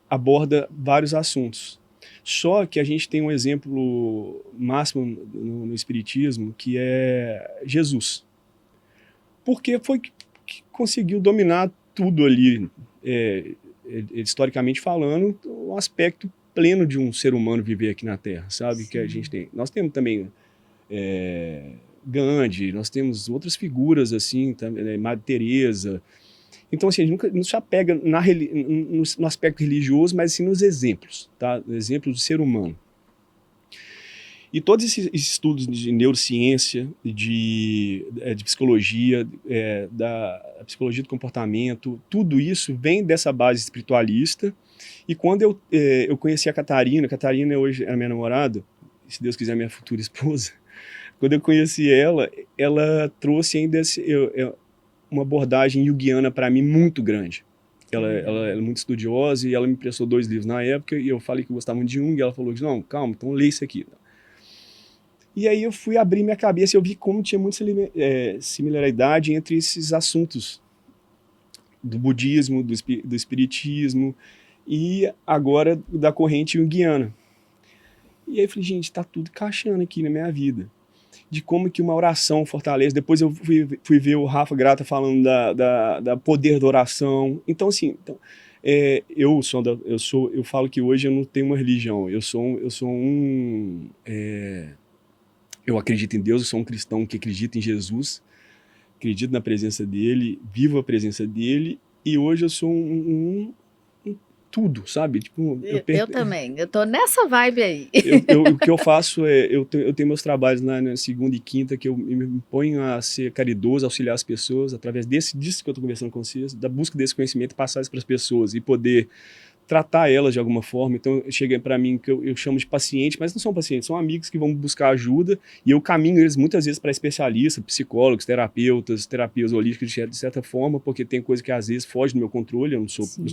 aborda vários assuntos. Só que a gente tem um exemplo máximo no espiritismo, que é Jesus. Porque foi que conseguiu dominar tudo ali, historicamente falando, um aspecto pleno de um ser humano viver aqui na Terra, sabe? Sim. Que a gente tem. Nós temos também Gandhi, nós temos outras figuras assim, Madre Teresa. Então, assim, a gente não se apega no aspecto religioso, mas sim nos exemplos, tá? Exemplos do ser humano. E todos esses estudos de neurociência, de psicologia, da psicologia do comportamento, tudo isso vem dessa base espiritualista. E quando eu conheci a Catarina hoje é a minha namorada, se Deus quiser, minha futura esposa. Quando eu conheci ela trouxe ainda uma abordagem junguiana para mim muito grande. Ela é muito estudiosa e ela me emprestou 2 livros na época e eu falei que eu gostava muito de Jung e ela falou, não, calma, então lê isso aqui. E aí eu fui abrir minha cabeça e eu vi como tinha muita similaridade entre esses assuntos do budismo, do espiritismo e agora da corrente junguiana. E aí eu falei, gente, tá tudo encaixando aqui na minha vida. De como que uma oração fortalece. Depois eu fui ver o Rafa Grata falando da poder da oração. Então, assim, eu falo que hoje eu não tenho uma religião. Eu acredito em Deus, eu sou um cristão que acredita em Jesus, acredito na presença dele, vivo a presença dele, e hoje eu sou tudo, sabe? Tipo, Eu também, eu tô nessa vibe aí. O que eu faço é, eu tenho meus trabalhos na segunda e quinta, que eu me ponho a ser caridoso, auxiliar as pessoas, através disso que eu tô conversando com vocês, da busca desse conhecimento, passar isso para as pessoas e poder tratar elas de alguma forma. Então chega para mim que eu chamo de paciente, mas não são pacientes, são amigos que vão buscar ajuda e eu caminho eles muitas vezes para especialistas, psicólogos, terapias holísticas de certa forma, porque tem coisa que às vezes foge do meu controle, eu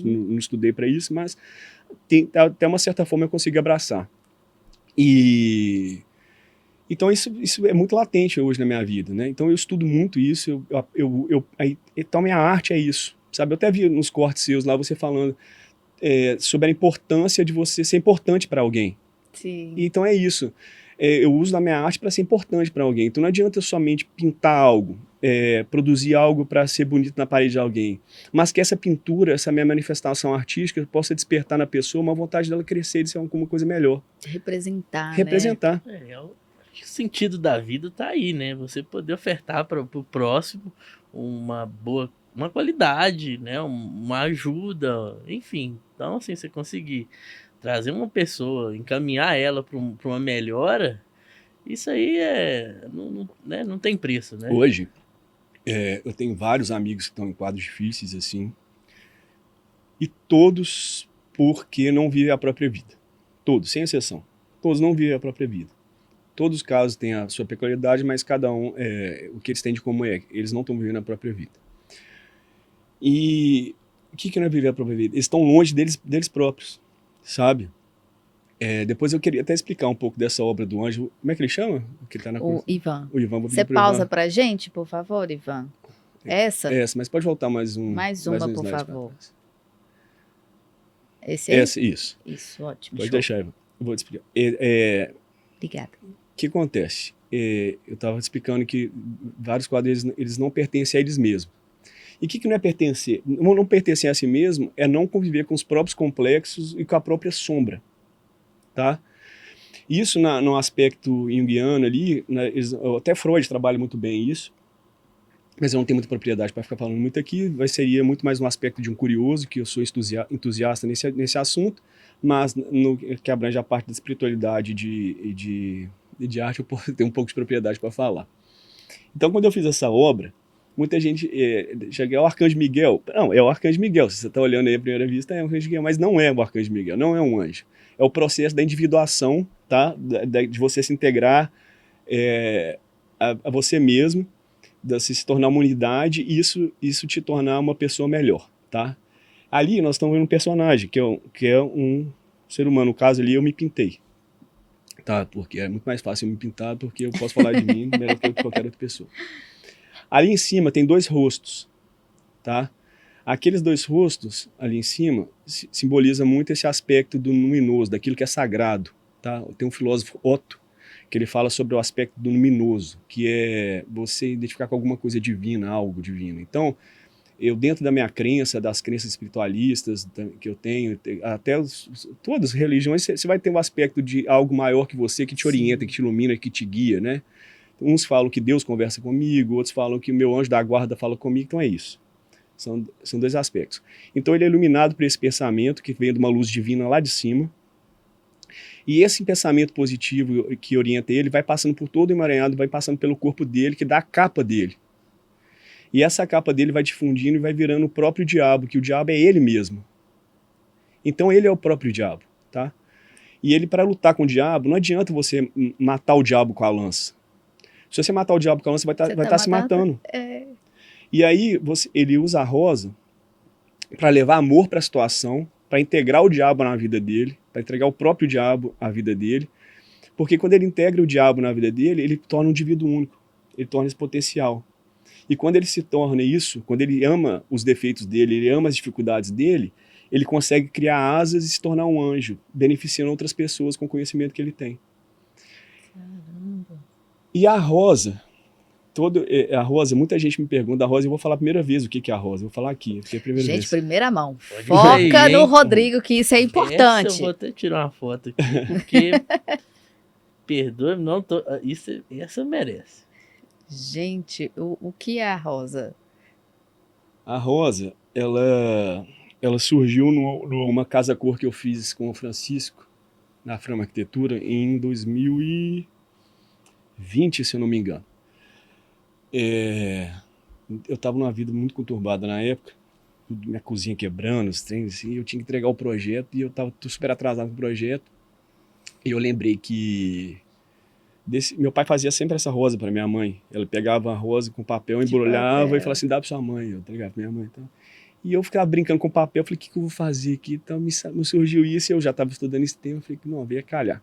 não estudei para isso, mas até uma certa forma eu consigo abraçar. E então isso é muito latente hoje na minha vida, né? Então eu estudo muito isso, então minha arte é isso, sabe? Eu até vi nos cortes seus lá você falando sobre a importância de você ser importante para alguém. Sim. Então é isso. Eu uso da minha arte para ser importante para alguém. Então não adianta eu somente pintar algo, produzir algo para ser bonito na parede de alguém, mas que essa pintura, essa minha manifestação artística possa despertar na pessoa uma vontade dela crescer e de ser alguma coisa melhor. Representar, Representar. Né? O sentido da vida tá aí, né? Você poder ofertar para o próximo uma qualidade, né? Uma ajuda, enfim. Então, assim, você conseguir trazer uma pessoa, encaminhar ela para uma melhora, isso aí não tem preço, né? Hoje, eu tenho vários amigos que estão em quadros difíceis, assim, e todos porque não vivem a própria vida. Todos, sem exceção. Todos não vivem a própria vida. Todos os casos têm a sua peculiaridade, mas cada um, o que eles têm de comum é que eles não estão vivendo a própria vida. E o que não é viver a própria vida? Eles estão longe deles próprios, sabe? Depois eu queria até explicar um pouco dessa obra do anjo. Como é que ele chama? Que ele tá O Ivan. O Ivan. Você pausa pra gente, por favor, Ivan? Essa, mas pode voltar mais um. Mais uma, por favor. Esse aí? Isso. Isso, ótimo. Pode show. deixar, Ivan. Eu vou te explicar. Obrigada. O que acontece? Eu estava explicando que vários quadros eles não pertencem a eles mesmos. E o que não é pertencer? Não pertencer a si mesmo é não conviver com os próprios complexos e com a própria sombra. Tá? Isso no aspecto junguiano ali, né, até Freud trabalha muito bem isso, mas eu não tenho muita propriedade para ficar falando muito aqui, seria muito mais um aspecto de um curioso, que eu sou entusiasta nesse assunto, mas no que abrange a parte da espiritualidade de arte, eu posso ter um pouco de propriedade para falar. Então, quando eu fiz essa obra, muita gente chega, é o Arcanjo Miguel. Não, é o Arcanjo Miguel. Se você está olhando aí à primeira vista, é o Arcanjo Miguel, mas não é o Arcanjo Miguel, não é um anjo. É o processo da individuação, tá? De você se integrar a você mesmo, de você se tornar uma unidade e isso te tornar uma pessoa melhor, tá? Ali nós estamos vendo um personagem, que é um ser humano. No caso ali, eu me pintei. Tá? Porque é muito mais fácil eu me pintar, porque eu posso falar de mim melhor que qualquer outra pessoa. Ali em cima tem 2 rostos, tá? Aqueles 2 rostos ali em cima simboliza muito esse aspecto do luminoso, daquilo que é sagrado, tá? Tem um filósofo, Otto, que ele fala sobre o aspecto do luminoso, que é você identificar com alguma coisa divina, algo divino. Então, eu dentro da minha crença, das crenças espiritualistas que eu tenho, até todas as religiões, você vai ter um aspecto de algo maior que você, que te orienta, que te ilumina, que te guia, né? Uns falam que Deus conversa comigo, outros falam que o meu anjo da guarda fala comigo, então é isso. São 2 aspectos. Então ele é iluminado por esse pensamento que vem de uma luz divina lá de cima, e esse pensamento positivo que orienta ele vai passando por todo o emaranhado, vai passando pelo corpo dele, que dá a capa dele. E essa capa dele vai difundindo e vai virando o próprio diabo, que o diabo é ele mesmo. Então ele é o próprio diabo, tá? E ele, para lutar com o diabo, não adianta você matar o diabo com a lança. Se você matar o diabo com a lança, vai estar se matando. E aí ele usa a rosa para levar amor para a situação, para integrar o diabo na vida dele, para entregar o próprio diabo à vida dele. Porque quando ele integra o diabo na vida dele, ele torna um indivíduo único. Ele torna esse potencial. E quando ele se torna isso, quando ele ama os defeitos dele, ele ama as dificuldades dele, ele consegue criar asas e se tornar um anjo, beneficiando outras pessoas com o conhecimento que ele tem. Caramba. E a rosa, muita gente me pergunta, a rosa, eu vou falar a primeira vez o que é a rosa, eu vou falar aqui, porque é a primeira vez. Primeira mão, foca no Rodrigo, que isso é importante. Eu vou até tirar uma foto aqui, porque, perdoe-me, essa merece. Gente, o que é a rosa? A rosa, ela ela surgiu numa casa-cor que eu fiz com o Francisco, na Frama Arquitetura, em 2020, se eu não me engano. Eu estava numa vida muito conturbada na época, minha cozinha quebrando, os trens, assim, eu tinha que entregar o projeto e eu estava super atrasado no projeto. E eu lembrei que meu pai fazia sempre essa rosa para minha mãe. Ela pegava a rosa com papel, embrulhava e falava assim, dá para sua mãe. Eu entregava para minha mãe. Então. E eu ficava brincando com papel, falei, o que eu vou fazer aqui? Então me surgiu isso e eu já estava estudando esse tema, falei, não, veio calhar.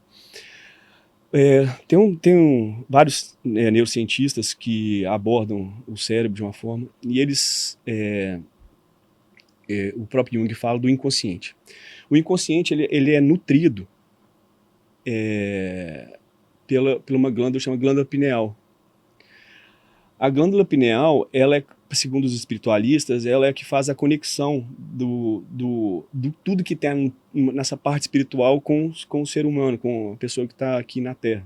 Tem vários neurocientistas que abordam o cérebro de uma forma, e eles, o próprio Jung fala do inconsciente. O inconsciente ele é nutrido pela uma glândula chamada glândula pineal. A glândula pineal, ela é, segundo os espiritualistas, ela é a que faz a conexão do tudo que tem nessa parte espiritual com o ser humano, com a pessoa que está aqui na Terra.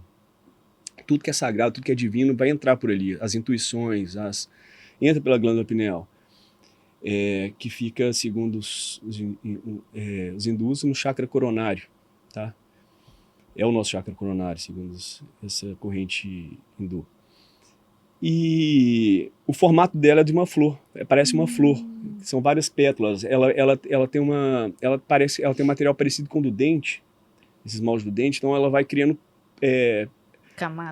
Tudo que é sagrado, tudo que é divino vai entrar por ali. As intuições, entra pela glândula pineal, que fica, segundo os hindus, no chakra coronário. Tá? É o nosso chakra coronário, segundo essa corrente hindu. E o formato dela é de uma flor, parece uma flor, são várias pétalas. Ela tem um material parecido com o do dente, esses moldes do dente, então ela vai criando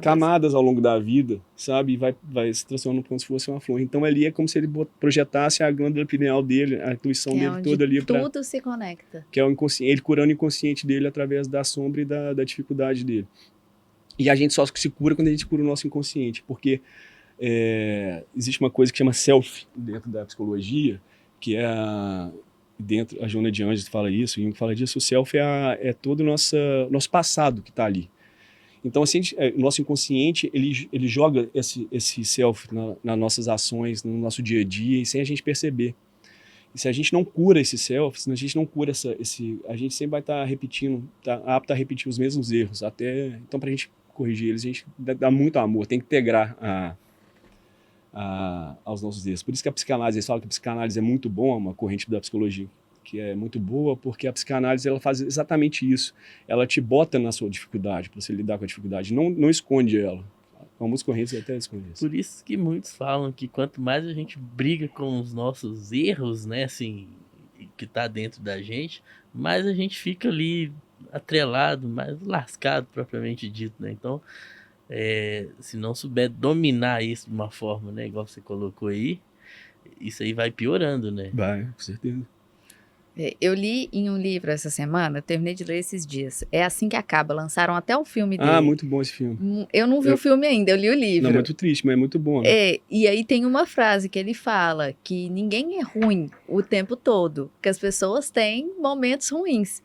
camadas ao longo da vida, sabe? E vai se transformando como se fosse uma flor. Então ali é como se ele projetasse a glândula pineal dele, a intuição dele toda ali. Tudo se conecta. Que é o inconsciente, ele curando o inconsciente dele através da sombra e da dificuldade dele. E a gente só se cura quando a gente cura o nosso inconsciente, porque existe uma coisa que chama self dentro da psicologia, que é a Joana de Anjos fala isso, e fala disso, o self é todo o nosso passado que está ali. Então, assim, o nosso inconsciente, ele joga esse self nas nossas ações, no nosso dia a dia, e sem a gente perceber. E se a gente não cura esse self, se a gente não cura a gente sempre vai estar repetindo, apto a repetir os mesmos erros. Então, para a gente corrigir eles, a gente dá muito amor, tem que integrar aos nossos erros. Por isso que a psicanálise, eles falam que a psicanálise é muito bom, uma corrente da psicologia que é muito boa, porque a psicanálise ela faz exatamente isso. Ela te bota na sua dificuldade, para você lidar com a dificuldade, não esconde ela. Algumas correntes até escondem isso. Por isso que muitos falam que quanto mais a gente briga com os nossos erros, né, assim, que tá dentro da gente, mais a gente fica ali atrelado, mais lascado propriamente dito, né? Então, se não souber dominar isso de uma forma, né, igual você colocou aí, isso aí vai piorando, né? Vai, com certeza. Eu li em um livro essa semana, eu terminei de ler esses dias. É Assim que Acaba, lançaram até o filme dele. Muito bom esse filme. Eu não vi o filme ainda, eu li o livro. Não, muito triste, mas é muito bom, né? E aí tem uma frase que ele fala, que ninguém é ruim o tempo todo, que as pessoas têm momentos ruins.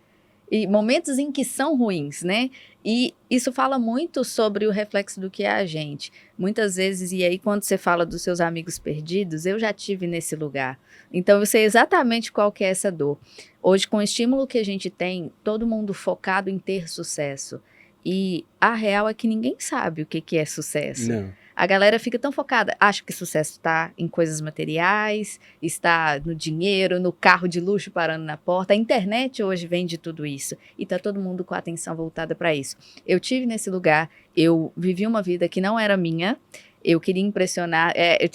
E momentos em que são ruins, né? E isso fala muito sobre o reflexo do que é a gente. Muitas vezes, e aí quando você fala dos seus amigos perdidos, eu já tive nesse lugar. Então eu sei exatamente qual que é essa dor. Hoje, com o estímulo que a gente tem, todo mundo focado em ter sucesso. E a real é que ninguém sabe o que é sucesso. Não. A galera fica tão focada, acha que sucesso está em coisas materiais, está no dinheiro, no carro de luxo parando na porta. A internet hoje vende tudo isso e tá todo mundo com a atenção voltada para isso. Eu tive nesse lugar, eu vivi uma vida que não era minha, eu queria impressionar,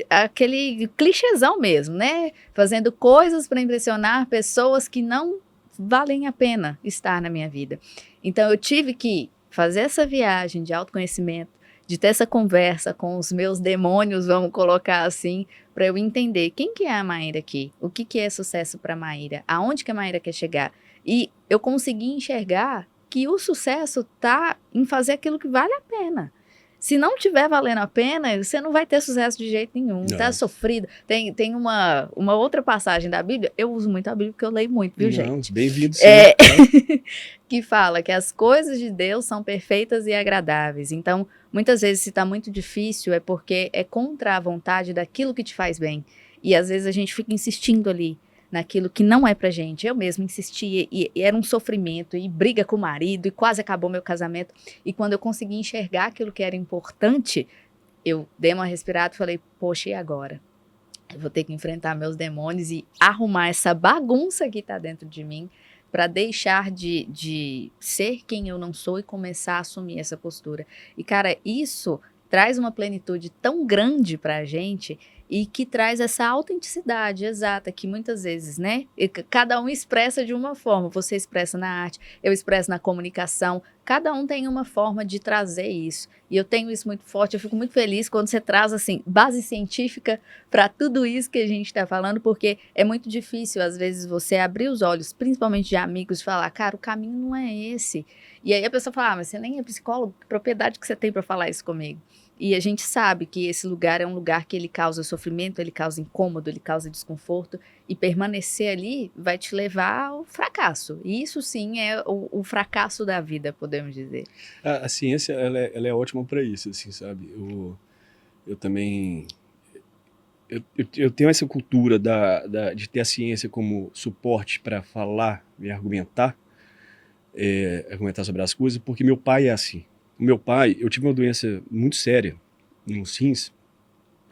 aquele clichêzão mesmo, né? Fazendo coisas para impressionar pessoas que não valem a pena estar na minha vida. Então eu tive que fazer essa viagem de autoconhecimento, de ter essa conversa com os meus demônios, vamos colocar assim, para eu entender quem que é a Maíra aqui, o que é sucesso para a Maíra, aonde que a Maíra quer chegar. E eu consegui enxergar que o sucesso está em fazer aquilo que vale a pena. Se não estiver valendo a pena, você não vai ter sucesso de jeito nenhum, tá sofrido. Tem uma outra passagem da Bíblia, eu uso muito a Bíblia porque eu leio muito, viu, gente? Bem-vindo, sim. Que fala que as coisas de Deus são perfeitas e agradáveis. Então, muitas vezes, se está muito difícil, é porque é contra a vontade daquilo que te faz bem. E às vezes a gente fica insistindo ali naquilo que não é pra gente. Eu mesma insistia e era um sofrimento, e briga com o marido, e quase acabou meu casamento. E quando eu consegui enxergar aquilo que era importante, eu dei uma respirada e falei, poxa, e agora? Eu vou ter que enfrentar meus demônios e arrumar essa bagunça que está dentro de mim para deixar de ser quem eu não sou e começar a assumir essa postura. E, cara, isso traz uma plenitude tão grande para a gente e que traz essa autenticidade exata que muitas vezes, né? Cada um expressa de uma forma. Você expressa na arte, eu expresso na comunicação. Cada um tem uma forma de trazer isso. E eu tenho isso muito forte. Eu fico muito feliz quando você traz, assim, base científica para tudo isso que a gente está falando, porque é muito difícil, às vezes, você abrir os olhos, principalmente de amigos, e falar, cara, o caminho não é esse. E aí a pessoa fala, mas você nem é psicólogo? Que propriedade que você tem para falar isso comigo? E a gente sabe que esse lugar é um lugar que ele causa sofrimento, ele causa incômodo, ele causa desconforto, e permanecer ali vai te levar ao fracasso. E isso sim é o fracasso da vida, podemos dizer. A ciência, ela é ótima para isso, assim, sabe? Eu também... Eu tenho essa cultura de ter a ciência como suporte para falar e argumentar sobre as coisas, porque meu pai é assim. O meu pai, eu tive uma doença muito séria nos rins,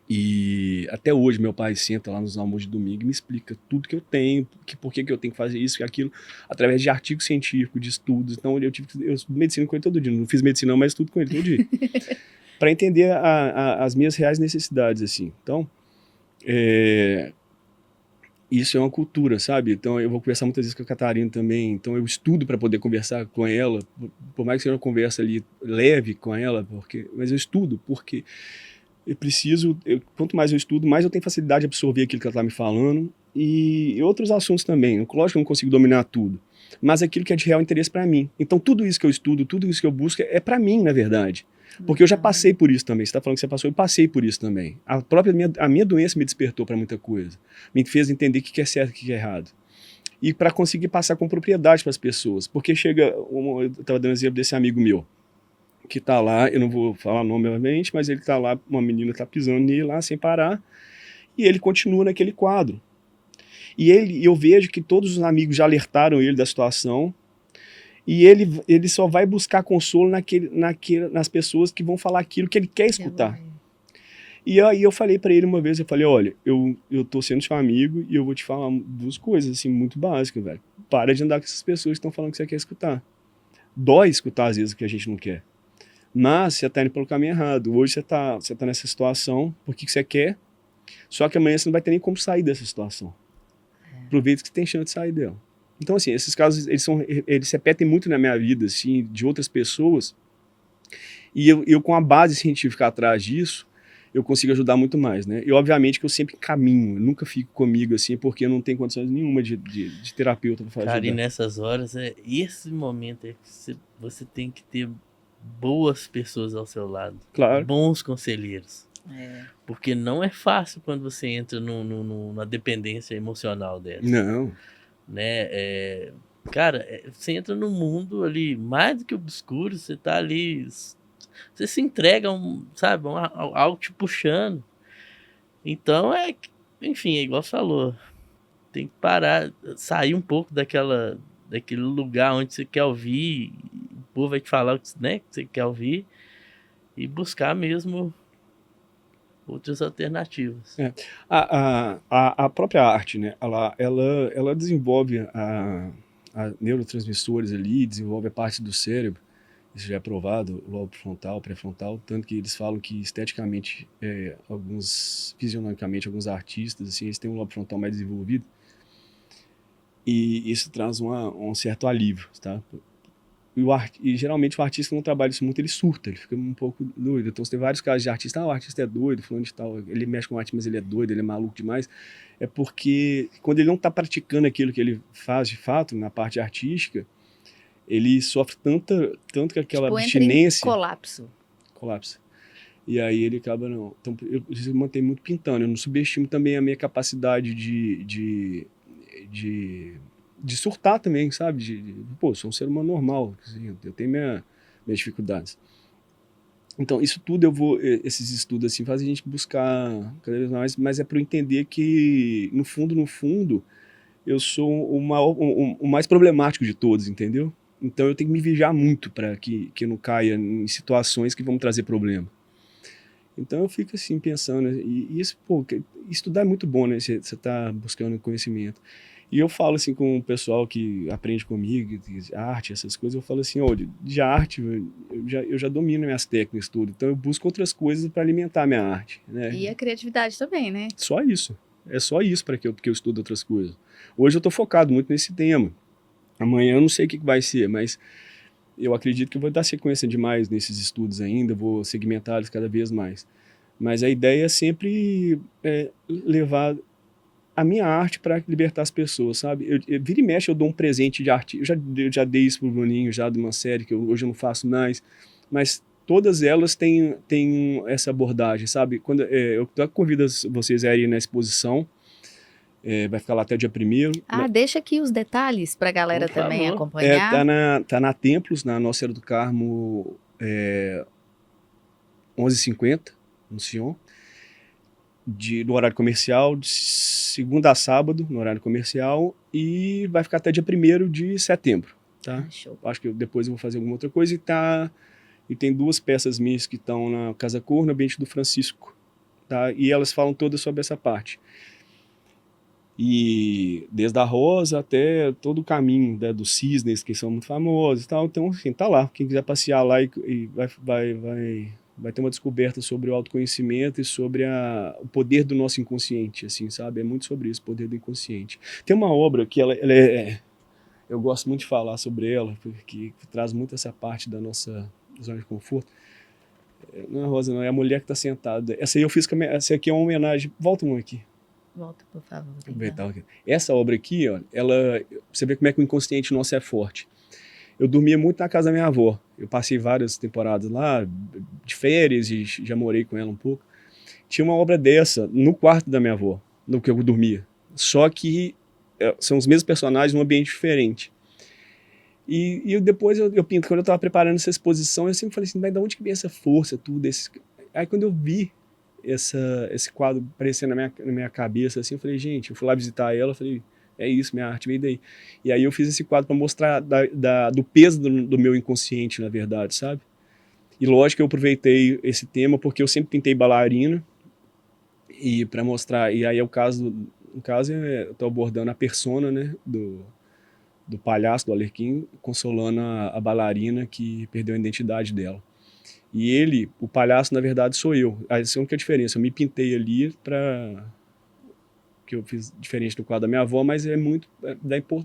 e até hoje meu pai senta lá nos almoços de domingo e me explica tudo que eu tenho, por que eu tenho que fazer isso e aquilo, através de artigos científicos, de estudos. Então eu estudo medicina com ele todo dia. Não fiz medicina não, mas estudo com ele todo dia. Para entender as minhas reais necessidades, assim. Então, isso é uma cultura, sabe? Então eu vou conversar muitas vezes com a Catarina também, então eu estudo para poder conversar com ela, por mais que seja uma conversa ali leve com ela, mas eu estudo, porque quanto mais eu estudo, mais eu tenho facilidade de absorver aquilo que ela está me falando, e outros assuntos também. Lógico que eu não consigo dominar tudo, mas aquilo que é de real interesse para mim. Então tudo isso que eu estudo, tudo isso que eu busco é para mim, na verdade. Porque eu já passei por isso também. Você está falando que você passou, eu passei por isso também. A minha doença me despertou para muita coisa. Me fez entender o que é certo e o que é errado. E para conseguir passar com propriedade para as pessoas. Porque eu estava dando exemplo desse amigo meu, que está lá, eu não vou falar o nome, obviamente, mas ele está lá, uma menina está pisando nele lá sem parar, e ele continua naquele quadro. E eu vejo que todos os amigos já alertaram ele da situação, e ele só vai buscar consolo nas pessoas que vão falar aquilo que ele quer escutar. E aí eu falei para ele uma vez, olha, eu tô sendo seu amigo e eu vou te falar duas coisas, assim, muito básicas, velho. Para de andar com essas pessoas que estão falando que você quer escutar. Dói escutar, às vezes, o que a gente não quer. Mas você tá indo pelo caminho errado. Hoje você tá nessa situação, porque você quer, só que amanhã você não vai ter nem como sair dessa situação. Aproveita que você tem chance de sair dela. Então, assim, esses casos, eles se repetem muito na minha vida, assim, de outras pessoas, e eu com a base científica atrás disso, eu consigo ajudar muito mais, né? E, obviamente, que eu sempre caminho, eu nunca fico comigo, assim, porque eu não tenho condições nenhuma de terapeuta para fazer. Cara, e nessas horas, esse momento é que você tem que ter boas pessoas ao seu lado. Claro. Bons conselheiros. Porque não é fácil quando você entra numa dependência emocional dessa. Não. Né? Cara, você entra num mundo ali mais do que obscuro, você tá ali, você se entrega sabe, algo te puxando. Então enfim, é igual você falou, tem que parar, sair um pouco daquele lugar onde você quer ouvir, o povo vai te falar o que, né, que você quer ouvir, e buscar mesmo outras alternativas. A própria arte, né, ela desenvolve a neurotransmissores ali, desenvolve a parte do cérebro, isso já é provado, lobo frontal, pré-frontal, tanto que eles falam que esteticamente, fisionomicamente, alguns artistas, assim, eles têm um lobo frontal mais desenvolvido, e isso traz um certo alívio, tá? E geralmente o artista que não trabalha isso muito, ele surta, ele fica um pouco doido. Então você tem vários casos de artista, o artista é doido, fulano de tal, ele mexe com arte, mas ele é doido, ele é maluco demais. É porque quando ele não está praticando aquilo que ele faz de fato, na parte artística, ele sofre tanto que aquela abstinência... Colapsa. E aí ele acaba não... Então eu mantenho muito pintando, eu não subestimo também a minha capacidade de surtar também, sabe? Pô, sou um ser humano normal, assim, eu tenho minhas dificuldades. Então, isso tudo esses estudos assim, fazem a gente buscar cada vez mais, mas é para eu entender que, no fundo, eu sou o mais problemático de todos, entendeu? Então, eu tenho que me vigiar muito para que eu não caia em situações que vão me trazer problema. Então eu fico assim pensando, e isso, pô, estudar é muito bom, né? Você tá buscando conhecimento. E eu falo assim com o pessoal que aprende comigo, de arte, essas coisas, eu falo assim, olha, de arte eu já domino minhas técnicas, tudo, então eu busco outras coisas para alimentar a minha arte, né? E a criatividade também, né? Só isso. É só isso para porque eu estudo outras coisas. Hoje eu estou focado muito nesse tema. Amanhã eu não sei o que vai ser, mas eu acredito que eu vou dar sequência demais nesses estudos ainda, vou segmentá-los cada vez mais. Mas a ideia é sempre levar a minha arte para libertar as pessoas, sabe? Vira e mexe, eu dou um presente de arte. Eu já dei isso pro Bruninho, já de uma série que hoje eu não faço mais, mas todas elas têm essa abordagem, sabe? Eu convido vocês a irem na exposição, vai ficar lá até o dia 1º. Deixa aqui os detalhes para a galera Por também favor. acompanhar. Tá na Templos, na Nossa Senhora do Carmo, 11h50, no Sion, no horário comercial, de segunda a sábado, no horário comercial, e vai ficar até dia 1º de setembro, tá? Show. Acho que depois eu vou fazer alguma outra coisa, e tem 2 peças minhas que estão na Casa Cor, no ambiente do Francisco, tá? E elas falam todas sobre essa parte. E desde a Rosa até todo o caminho, né, dos cisnes, que são muito famosos e tal. Então, assim, tá lá. Quem quiser passear lá e vai ter uma descoberta sobre o autoconhecimento e sobre o poder do nosso inconsciente, assim, sabe? É muito sobre isso, o poder do inconsciente. Tem uma obra que eu gosto muito de falar sobre ela, porque traz muito essa parte da nossa zona de conforto. Não é a Rosa, não, é a mulher que está sentada. Essa aí eu fiz, essa aqui é uma homenagem. Volta um aqui. Volta, por favor. Essa obra aqui, ó, você vê como é que o inconsciente nosso é forte. Eu dormia muito na casa da minha avó. Eu passei várias temporadas lá, de férias, e já morei com ela um pouco. Tinha uma obra dessa no quarto da minha avó, no que eu dormia. Só que são os mesmos personagens num ambiente diferente. E depois eu pinto, quando eu estava preparando essa exposição, eu sempre falei assim, mas de onde que vem essa força, tudo? Aí quando eu vi esse quadro aparecendo na minha cabeça, assim, eu falei, gente, eu fui lá visitar ela, eu falei, é isso, minha arte veio daí. E aí eu fiz esse quadro para mostrar do peso do meu inconsciente, na verdade, sabe? E lógico que eu aproveitei esse tema porque eu sempre pintei bailarina, e para mostrar, e aí é o caso, eu tô abordando a persona, né, do palhaço, do Arlequim, consolando a bailarina que perdeu a identidade dela. E o palhaço, na verdade, sou eu. Essa é a única diferença. Eu me pintei ali que eu fiz diferente do quadro da minha avó, mas é muito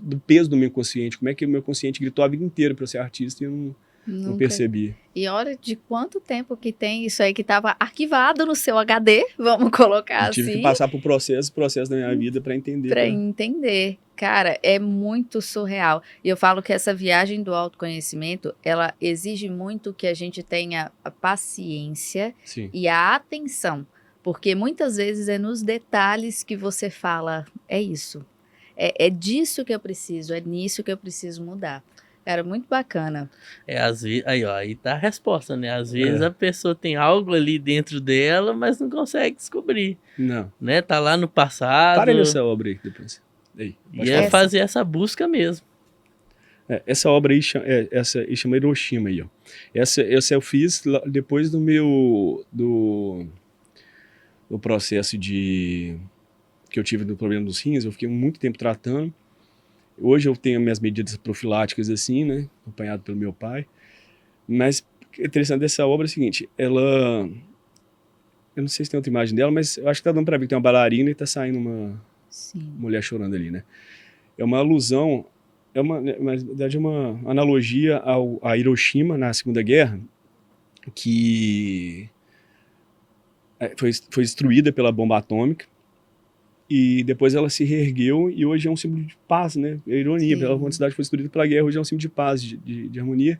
do peso do meu inconsciente. Como é que o meu consciente gritou a vida inteira para eu ser artista e eu não percebi. E olha de quanto tempo que tem isso aí que estava arquivado no seu HD, vamos colocar assim. Tive que passar por processo da minha vida para entender. Para entender. Cara, é muito surreal. E eu falo que essa viagem do autoconhecimento, ela exige muito que a gente tenha a paciência Sim. e a atenção. Porque muitas vezes é nos detalhes que você fala, é isso. É disso que eu preciso, é nisso que eu preciso mudar. Cara, muito bacana. Às vezes, aí tá a resposta, né? Às vezes a pessoa tem algo ali dentro dela, mas não consegue descobrir. Não. Né? Tá lá no passado. Para nessa obra aí, depois. E fazer essa busca mesmo. Essa obra aí chama Hiroshima aí, ó. Essa eu fiz depois do meu do processo que eu tive do problema dos rins. Eu fiquei muito tempo tratando. Hoje eu tenho minhas medidas profiláticas assim, né, acompanhado pelo meu pai. Mas o interessante dessa obra é o seguinte, eu não sei se tem outra imagem dela, mas eu acho que tá dando para ver que tem uma bailarina e tá saindo uma mulher chorando ali, né? É uma alusão, na verdade é uma analogia a Hiroshima na Segunda Guerra, que foi destruída pela bomba atômica, e depois ela se reergueu e hoje é um símbolo de paz, né? É ironia, uma cidade foi destruída pela guerra, hoje é um símbolo de paz, de harmonia.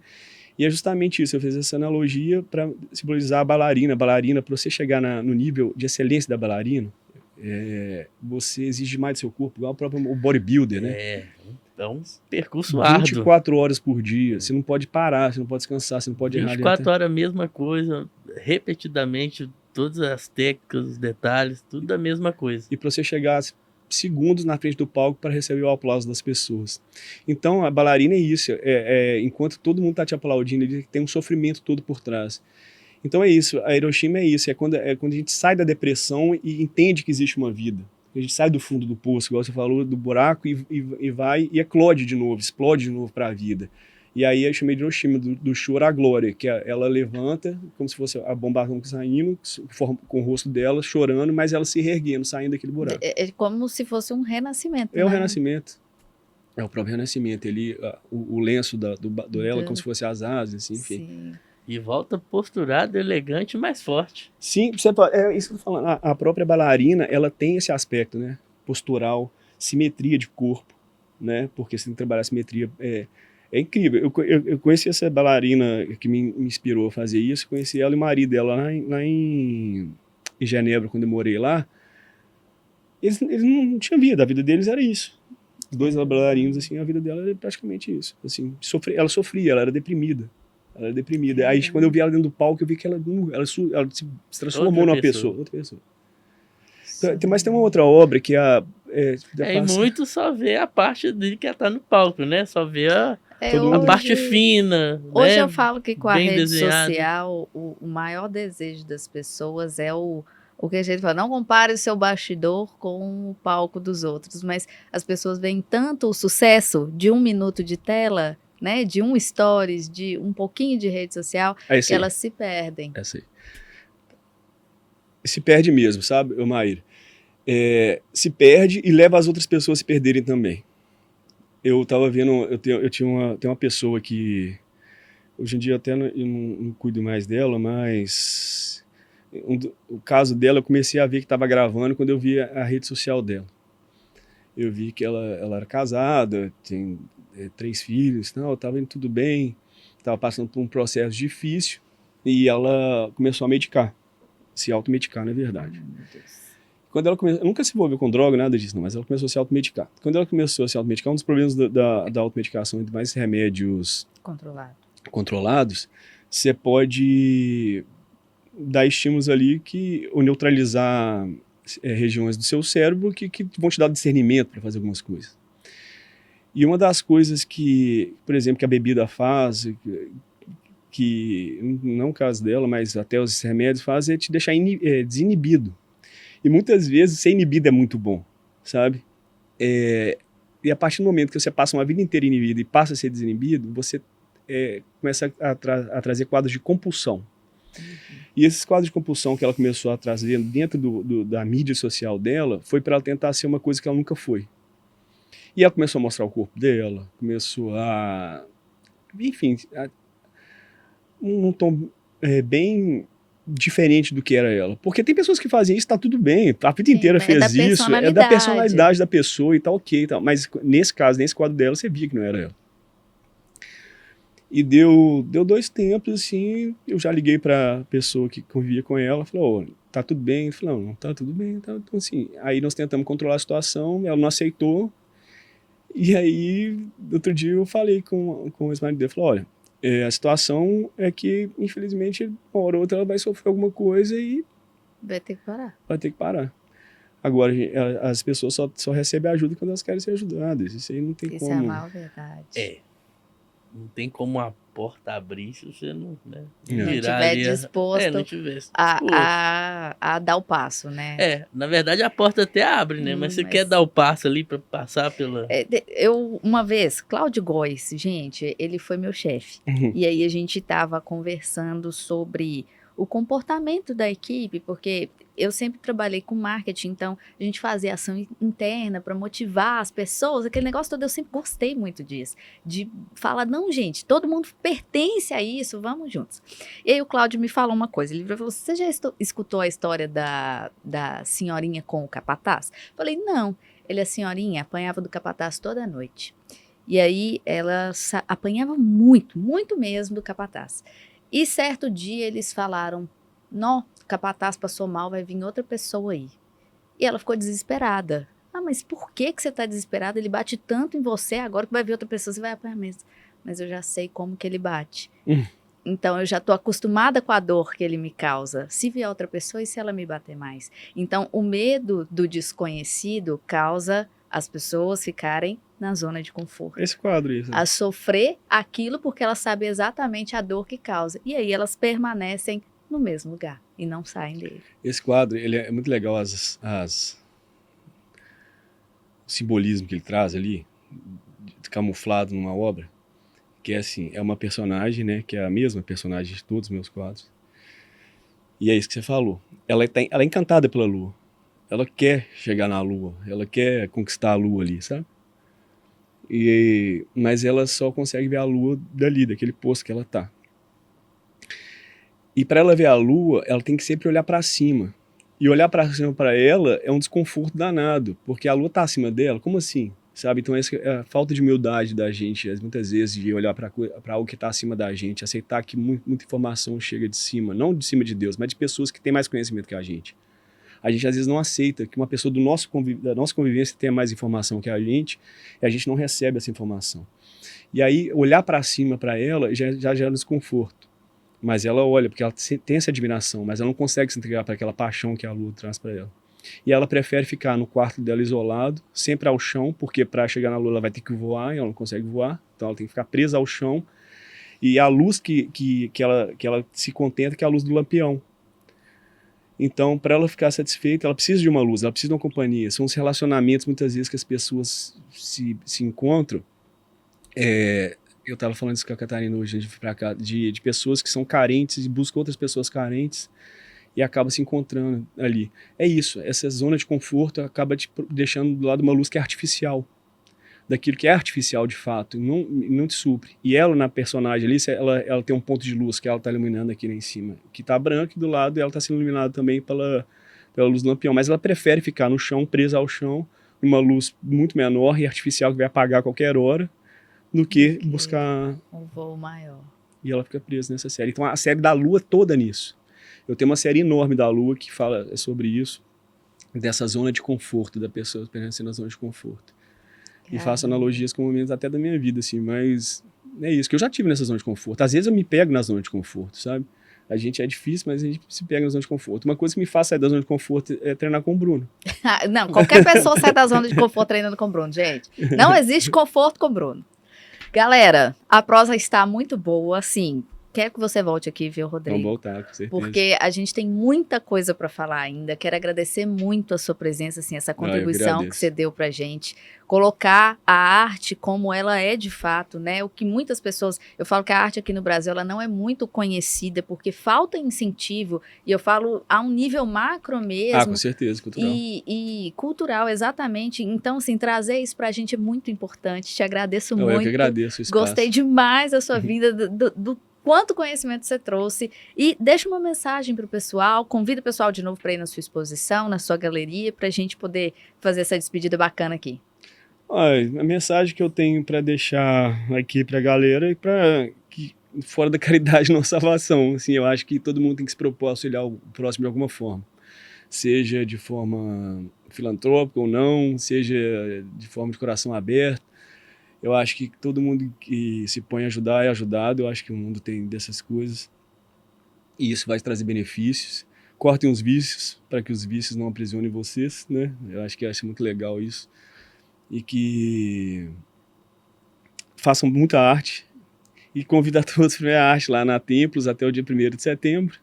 E é justamente isso, eu fiz essa analogia para simbolizar a bailarina. Para você chegar no nível de excelência da bailarina, você exige mais do seu corpo, igual o bodybuilder, né? É um percurso árduo. 24 horas por dia, você não pode parar, você não pode descansar, você não pode errar. 24 horas, a mesma coisa, repetidamente, todas as técnicas, os detalhes, tudo a mesma coisa. E para você chegar segundos na frente do palco para receber o aplauso das pessoas. Então, a bailarina é isso, enquanto todo mundo está te aplaudindo, ele tem um sofrimento todo por trás. Então é isso, a Hiroshima é isso, é quando a gente sai da depressão e entende que existe uma vida. A gente sai do fundo do poço, igual você falou, do buraco e vai e eclode de novo, explode de novo para a vida. E aí eu chamei de Hiroshima, do choro à glória, que ela levanta, como se fosse a bomba atômica saindo, com o rosto dela chorando, mas ela se reerguendo, saindo daquele buraco. É como se fosse um renascimento, É né? o renascimento. É o próprio renascimento. Ele, o lenço dela, como se fosse as asas, assim, enfim. Sim. E volta posturado, elegante, mais forte. Sim, é isso que eu tô falando. A própria bailarina, ela tem esse aspecto, né? Postural, simetria de corpo, né? Porque você tem que trabalhar a simetria. É incrível. Eu conheci essa bailarina que me inspirou a fazer isso. Conheci ela e o marido dela lá em Genebra, quando eu morei lá. Eles não tinham vida. A vida deles era isso. Os dois bailarinos, assim, a vida dela era praticamente isso. Assim, ela sofria, ela era deprimida. Aí, quando eu vi ela dentro do palco, eu vi que ela se transformou numa pessoa. Outra pessoa. Mas tem uma outra obra que E muito só vê a parte dele que tá no palco, né? Só vê a Hoje, parte fina. Hoje né? eu falo que com a Bem rede desenhado. social, o maior desejo das pessoas é o que a gente fala, não compare o seu bastidor com o palco dos outros, mas as pessoas veem tanto o sucesso de 1 minuto de tela, né, de um stories, de um pouquinho de rede social, que elas se perdem. Essa aí. Se perde mesmo, sabe, Maíra? Se perde e leva as outras pessoas a se perderem também. Eu tava vendo, tem uma pessoa que, hoje em dia até eu não cuido mais dela, mas o caso dela eu comecei a ver que estava gravando quando eu vi a rede social dela. Eu vi que ela era casada, tem 3 filhos, estava indo tudo bem, estava passando por um processo difícil e ela começou a medicar, se automedicar, na verdade. Meu Deus. Quando ela nunca se envolveu com droga, nada disso, não, mas ela começou a se automedicar. Quando ela começou a se automedicar, um dos problemas da automedicação, ainda mais remédios controlados, você pode dar estímulos ali ou neutralizar regiões do seu cérebro que vão te dar discernimento para fazer algumas coisas. E uma das coisas que, por exemplo, que a bebida faz, que não é o caso dela, mas até os remédios fazem, é te deixar desinibido. E muitas vezes ser inibido é muito bom, sabe? E a partir do momento que você passa uma vida inteira inibido e passa a ser desinibido, você começa a trazer quadros de compulsão. E esses quadros de compulsão que ela começou a trazer dentro da mídia social dela foi para ela tentar ser uma coisa que ela nunca foi. E ela começou a mostrar o corpo dela, começou a... Enfim, um tom bem diferente do que era ela. Porque tem pessoas que fazem isso, tá tudo bem, a vida inteira fez isso, é da personalidade da pessoa e tá ok, tá. Mas nesse caso, nesse quadro dela, você via que não era ela. E deu 2 tempos, assim, eu já liguei pra pessoa que convivia com ela, falou, tá tudo bem? Ele falou, não, tá tudo bem. Então, assim, aí nós tentamos controlar a situação, ela não aceitou, e aí, outro dia eu falei com o ex-marido dele, falou, olha, a situação é que, infelizmente, uma hora ou outra ela vai sofrer alguma coisa e... Vai ter que parar. Vai ter que parar. Agora, as pessoas só recebem ajuda quando elas querem ser ajudadas. Isso aí não tem como... Isso é a maior verdade. Não tem como a porta abrir se você não estiver disposto a dar o passo, né? Na verdade a porta até abre, né? Mas você quer dar o passo ali para passar pela... Uma vez, Cláudio Góes, gente, ele foi meu chefe. E aí a gente estava conversando sobre o comportamento da equipe, porque eu sempre trabalhei com marketing, então a gente fazia ação interna para motivar as pessoas, aquele negócio todo, eu sempre gostei muito disso, de falar, não, gente, todo mundo pertence a isso, vamos juntos. E aí o Cláudio me falou uma coisa, ele falou, você já escutou a história da senhorinha com o capataz? Falei, não. A senhorinha apanhava do capataz toda noite. E aí ela apanhava muito, muito mesmo do capataz. E certo dia eles falaram, não, o capataz passou mal, vai vir outra pessoa aí. E ela ficou desesperada. Ah, mas por que você tá desesperada? Ele bate tanto em você, agora que vai vir outra pessoa, você vai apanhar mesmo. Mas eu já sei como que ele bate. Então eu já tô acostumada com a dor que ele me causa. Se vier outra pessoa, e se ela me bater mais? Então o medo do desconhecido causa as pessoas ficarem na zona de conforto. Esse quadro, isso. A sofrer aquilo porque elas sabem exatamente a dor que causa. E aí elas permanecem no mesmo lugar e não saem dele. Esse quadro, ele é muito legal, o simbolismo que ele traz ali, camuflado numa obra, que é assim, é uma personagem, né, que é a mesma personagem de todos os meus quadros. E é isso que você falou. Ela é encantada pela lua. Ela quer chegar na lua, ela quer conquistar a lua ali, sabe? Mas ela só consegue ver a lua dali, daquele posto que ela tá. E para ela ver a lua, ela tem que sempre olhar para cima. E olhar para cima para ela é um desconforto danado, porque a lua tá acima dela, como assim? Sabe? Então essa é a falta de humildade da gente, muitas vezes, de olhar para algo que está acima da gente, aceitar que muita informação chega de cima, não de cima de Deus, mas de pessoas que têm mais conhecimento que a gente. A gente às vezes não aceita que uma pessoa da nossa convivência tenha mais informação que a gente, e a gente não recebe essa informação. E aí olhar para cima para ela já gera desconforto. Mas ela olha, porque ela tem essa admiração, mas ela não consegue se entregar para aquela paixão que a lua traz para ela. E ela prefere ficar no quarto dela isolado, sempre ao chão, porque para chegar na lua ela vai ter que voar, e ela não consegue voar, então ela tem que ficar presa ao chão. E a luz que ela se contenta que é a luz do lampião. Então, para ela ficar satisfeita, ela precisa de uma luz, ela precisa de uma companhia. São os relacionamentos, muitas vezes, que as pessoas se encontram. Eu estava falando isso com a Catarina hoje, antes de vir para cá, de pessoas que são carentes e buscam outras pessoas carentes e acabam se encontrando ali. É isso, essa zona de conforto acaba te deixando do lado uma luz que é artificial, daquilo que é artificial de fato, e não te supre. E ela, na personagem ali, ela tem um ponto de luz que ela está iluminando aqui lá em cima, que está branco, e do lado ela está sendo iluminada também pela luz do lampião, mas ela prefere ficar no chão, presa ao chão, uma luz muito menor e artificial que vai apagar a qualquer hora, do que buscar um voo maior. E ela fica presa nessa série. Então a série da Lua é toda nisso. Eu tenho uma série enorme da Lua que fala sobre isso, dessa zona de conforto, da pessoa permanecendo na zona de conforto. E faço analogias com momentos até da minha vida, assim, mas é isso, que eu já tive nessa zona de conforto. Às vezes eu me pego na zona de conforto, sabe? A gente é difícil, mas a gente se pega na zona de conforto. Uma coisa que me faz sair da zona de conforto é treinar com o Bruno. Não, qualquer pessoa sai da zona de conforto treinando com o Bruno, gente. Não existe conforto com o Bruno. Galera, a prosa está muito boa, assim. Quero que você volte aqui, viu, Rodrigo? Vamos voltar, com certeza. Porque a gente tem muita coisa para falar ainda. Quero agradecer muito a sua presença, assim, essa contribuição que você deu pra gente. Colocar a arte como ela é de fato, né? O que muitas pessoas... Eu falo que a arte aqui no Brasil, ela não é muito conhecida porque falta incentivo. E eu falo a um nível macro mesmo. Com certeza, cultural. E cultural, exatamente. Então, assim, trazer isso pra gente é muito importante. Te agradeço muito. Eu que agradeço o espaço. Gostei demais da sua vinda, do quanto conhecimento você trouxe. E deixa uma mensagem para o pessoal, convida o pessoal de novo para ir na sua exposição, na sua galeria, para a gente poder fazer essa despedida bacana aqui. A mensagem que eu tenho para deixar aqui para a galera é para que fora da caridade não salvação. Assim, eu acho que todo mundo tem que se propor a auxiliar o próximo de alguma forma. Seja de forma filantrópica ou não, seja de forma de coração aberto. Eu acho que todo mundo que se põe a ajudar é ajudado. Eu acho que o mundo tem dessas coisas. E isso vai trazer benefícios. Cortem os vícios, para que os vícios não aprisionem vocês, né? Eu acho muito legal isso. E que façam muita arte. E convido a todos para ver a arte lá na Templos até o dia 1º de setembro.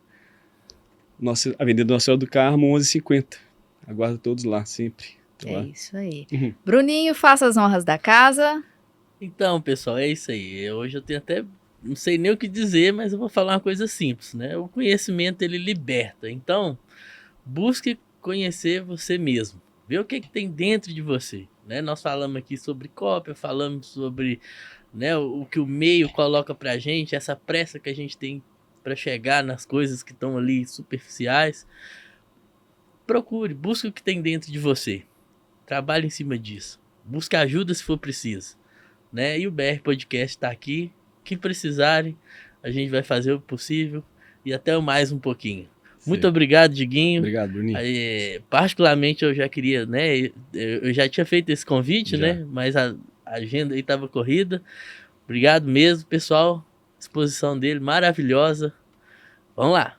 Avenida Nossa Senhora do Carmo, 11h50. Aguardo todos lá, sempre. Isso aí. Bruninho, faça as honras da casa. Então, pessoal, é isso aí. Hoje eu tenho até... Não sei nem o que dizer, mas eu vou falar uma coisa simples, né? O conhecimento, ele liberta. Então, busque conhecer você mesmo. Ver o que tem dentro de você, né? Nós falamos aqui sobre cópia, falamos sobre, né, o que o meio coloca pra gente, essa pressa que a gente tem para chegar nas coisas que estão ali superficiais. Procure, busque o que tem dentro de você. Trabalhe em cima disso. Busque ajuda se for preciso, né? E o BR Podcast está aqui. Que precisarem, a gente vai fazer o possível e até mais um pouquinho. Sim. Muito obrigado, Diguinho. Obrigado, Bruninho. Particularmente, eu já queria, né? Eu já tinha feito esse convite, né? Mas a agenda aí estava corrida. Obrigado mesmo, pessoal. A exposição dele maravilhosa. Vamos lá.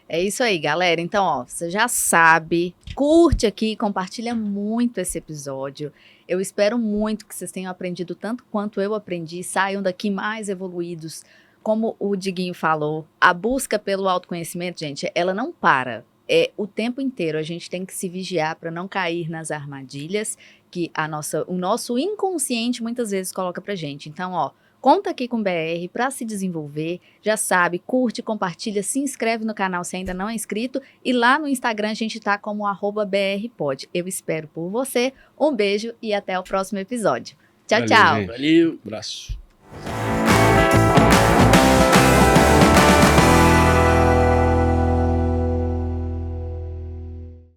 É isso aí, galera. Então, ó, você já sabe, curte aqui, compartilha muito esse episódio. Eu espero muito que vocês tenham aprendido tanto quanto eu aprendi, saiam daqui mais evoluídos, como o Diguinho falou, a busca pelo autoconhecimento, gente, ela não para. O tempo inteiro a gente tem que se vigiar para não cair nas armadilhas que o nosso inconsciente muitas vezes coloca pra gente. Então, ó, conta aqui com o BR para se desenvolver, já sabe, curte, compartilha, se inscreve no canal se ainda não é inscrito e lá no Instagram a gente tá como @brpod. Eu espero por você, um beijo e até o próximo episódio. Tchau, Valeu, tchau! gente. Valeu! Abraço.